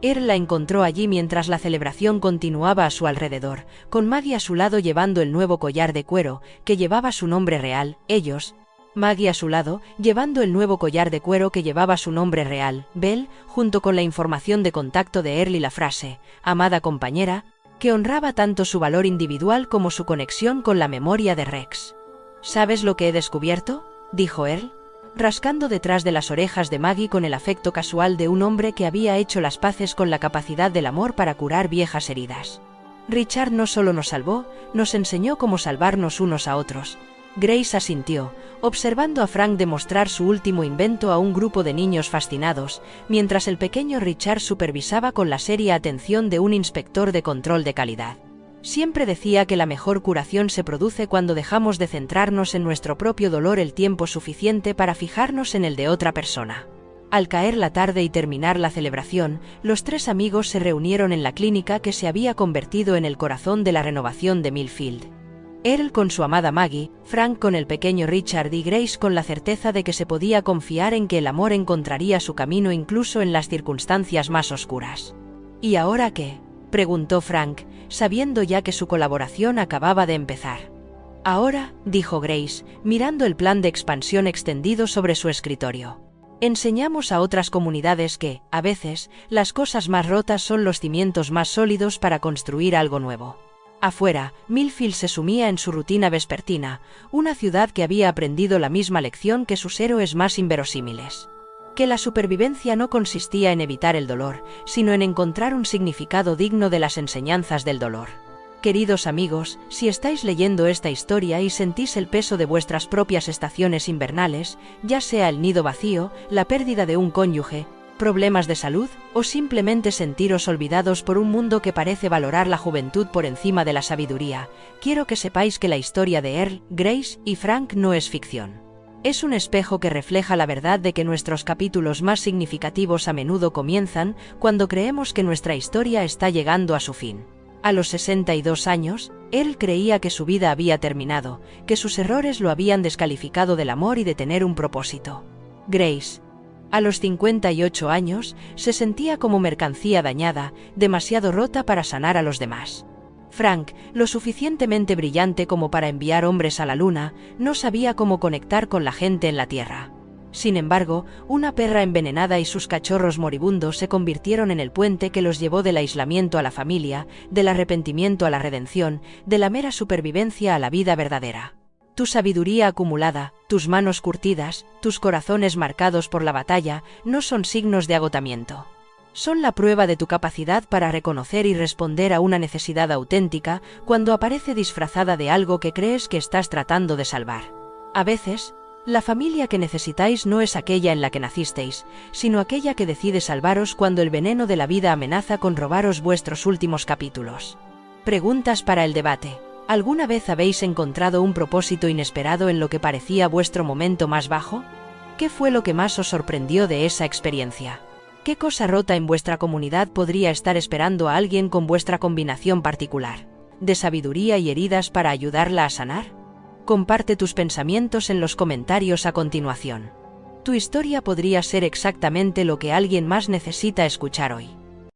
Earl la encontró allí mientras la celebración continuaba a su alrededor, con Maggie a su lado llevando el nuevo collar de cuero, que llevaba su nombre real. Ellos Maggie a su lado, llevando el nuevo collar de cuero que llevaba su nombre real, Belle, junto con la información de contacto de Earl y la frase, amada compañera, que honraba tanto su valor individual como su conexión con la memoria de Rex. ¿Sabes lo que he descubierto?, dijo Earl, rascando detrás de las orejas de Maggie con el afecto casual de un hombre que había hecho las paces con la capacidad del amor para curar viejas heridas. Richard no solo nos salvó, nos enseñó cómo salvarnos unos a otros. Grace asintió, observando a Frank demostrar su último invento a un grupo de niños fascinados, mientras el pequeño Richard supervisaba con la seria atención de un inspector de control de calidad. Siempre decía que la mejor curación se produce cuando dejamos de centrarnos en nuestro propio dolor el tiempo suficiente para fijarnos en el de otra persona. Al caer la tarde y terminar la celebración, los tres amigos se reunieron en la clínica que se había convertido en el corazón de la renovación de Millfield. Earl con su amada Maggie, Frank con el pequeño Richard y Grace con la certeza de que se podía confiar en que el amor encontraría su camino incluso en las circunstancias más oscuras. ¿Y ahora qué?, preguntó Frank, sabiendo ya que su colaboración acababa de empezar. Ahora, dijo Grace, mirando el plan de expansión extendido sobre su escritorio. Enseñamos a otras comunidades que, a veces, las cosas más rotas son los cimientos más sólidos para construir algo nuevo. Afuera, Millfield se sumía en su rutina vespertina, una ciudad que había aprendido la misma lección que sus héroes más inverosímiles. Que la supervivencia no consistía en evitar el dolor, sino en encontrar un significado digno de las enseñanzas del dolor. Queridos amigos, si estáis leyendo esta historia y sentís el peso de vuestras propias estaciones invernales, ya sea el nido vacío, la pérdida de un cónyuge, problemas de salud, o simplemente sentiros olvidados por un mundo que parece valorar la juventud por encima de la sabiduría, quiero que sepáis que la historia de Earl, Grace y Frank no es ficción. Es un espejo que refleja la verdad de que nuestros capítulos más significativos a menudo comienzan cuando creemos que nuestra historia está llegando a su fin. A los 62 años, Earl creía que su vida había terminado, que sus errores lo habían descalificado del amor y de tener un propósito. Grace, a los 58 años, se sentía como mercancía dañada, demasiado rota para sanar a los demás. Frank, lo suficientemente brillante como para enviar hombres a la luna, no sabía cómo conectar con la gente en la Tierra. Sin embargo, una perra envenenada y sus cachorros moribundos se convirtieron en el puente que los llevó del aislamiento a la familia, del arrepentimiento a la redención, de la mera supervivencia a la vida verdadera. Tu sabiduría acumulada, tus manos curtidas, tus corazones marcados por la batalla, no son signos de agotamiento. Son la prueba de tu capacidad para reconocer y responder a una necesidad auténtica cuando aparece disfrazada de algo que crees que estás tratando de salvar. A veces, la familia que necesitáis no es aquella en la que nacisteis, sino aquella que decide salvaros cuando el veneno de la vida amenaza con robaros vuestros últimos capítulos. Preguntas para el debate. ¿Alguna vez habéis encontrado un propósito inesperado en lo que parecía vuestro momento más bajo? ¿Qué fue lo que más os sorprendió de esa experiencia? ¿Qué cosa rota en vuestra comunidad podría estar esperando a alguien con vuestra combinación particular de sabiduría y heridas para ayudarla a sanar? Comparte tus pensamientos en los comentarios a continuación. Tu historia podría ser exactamente lo que alguien más necesita escuchar hoy.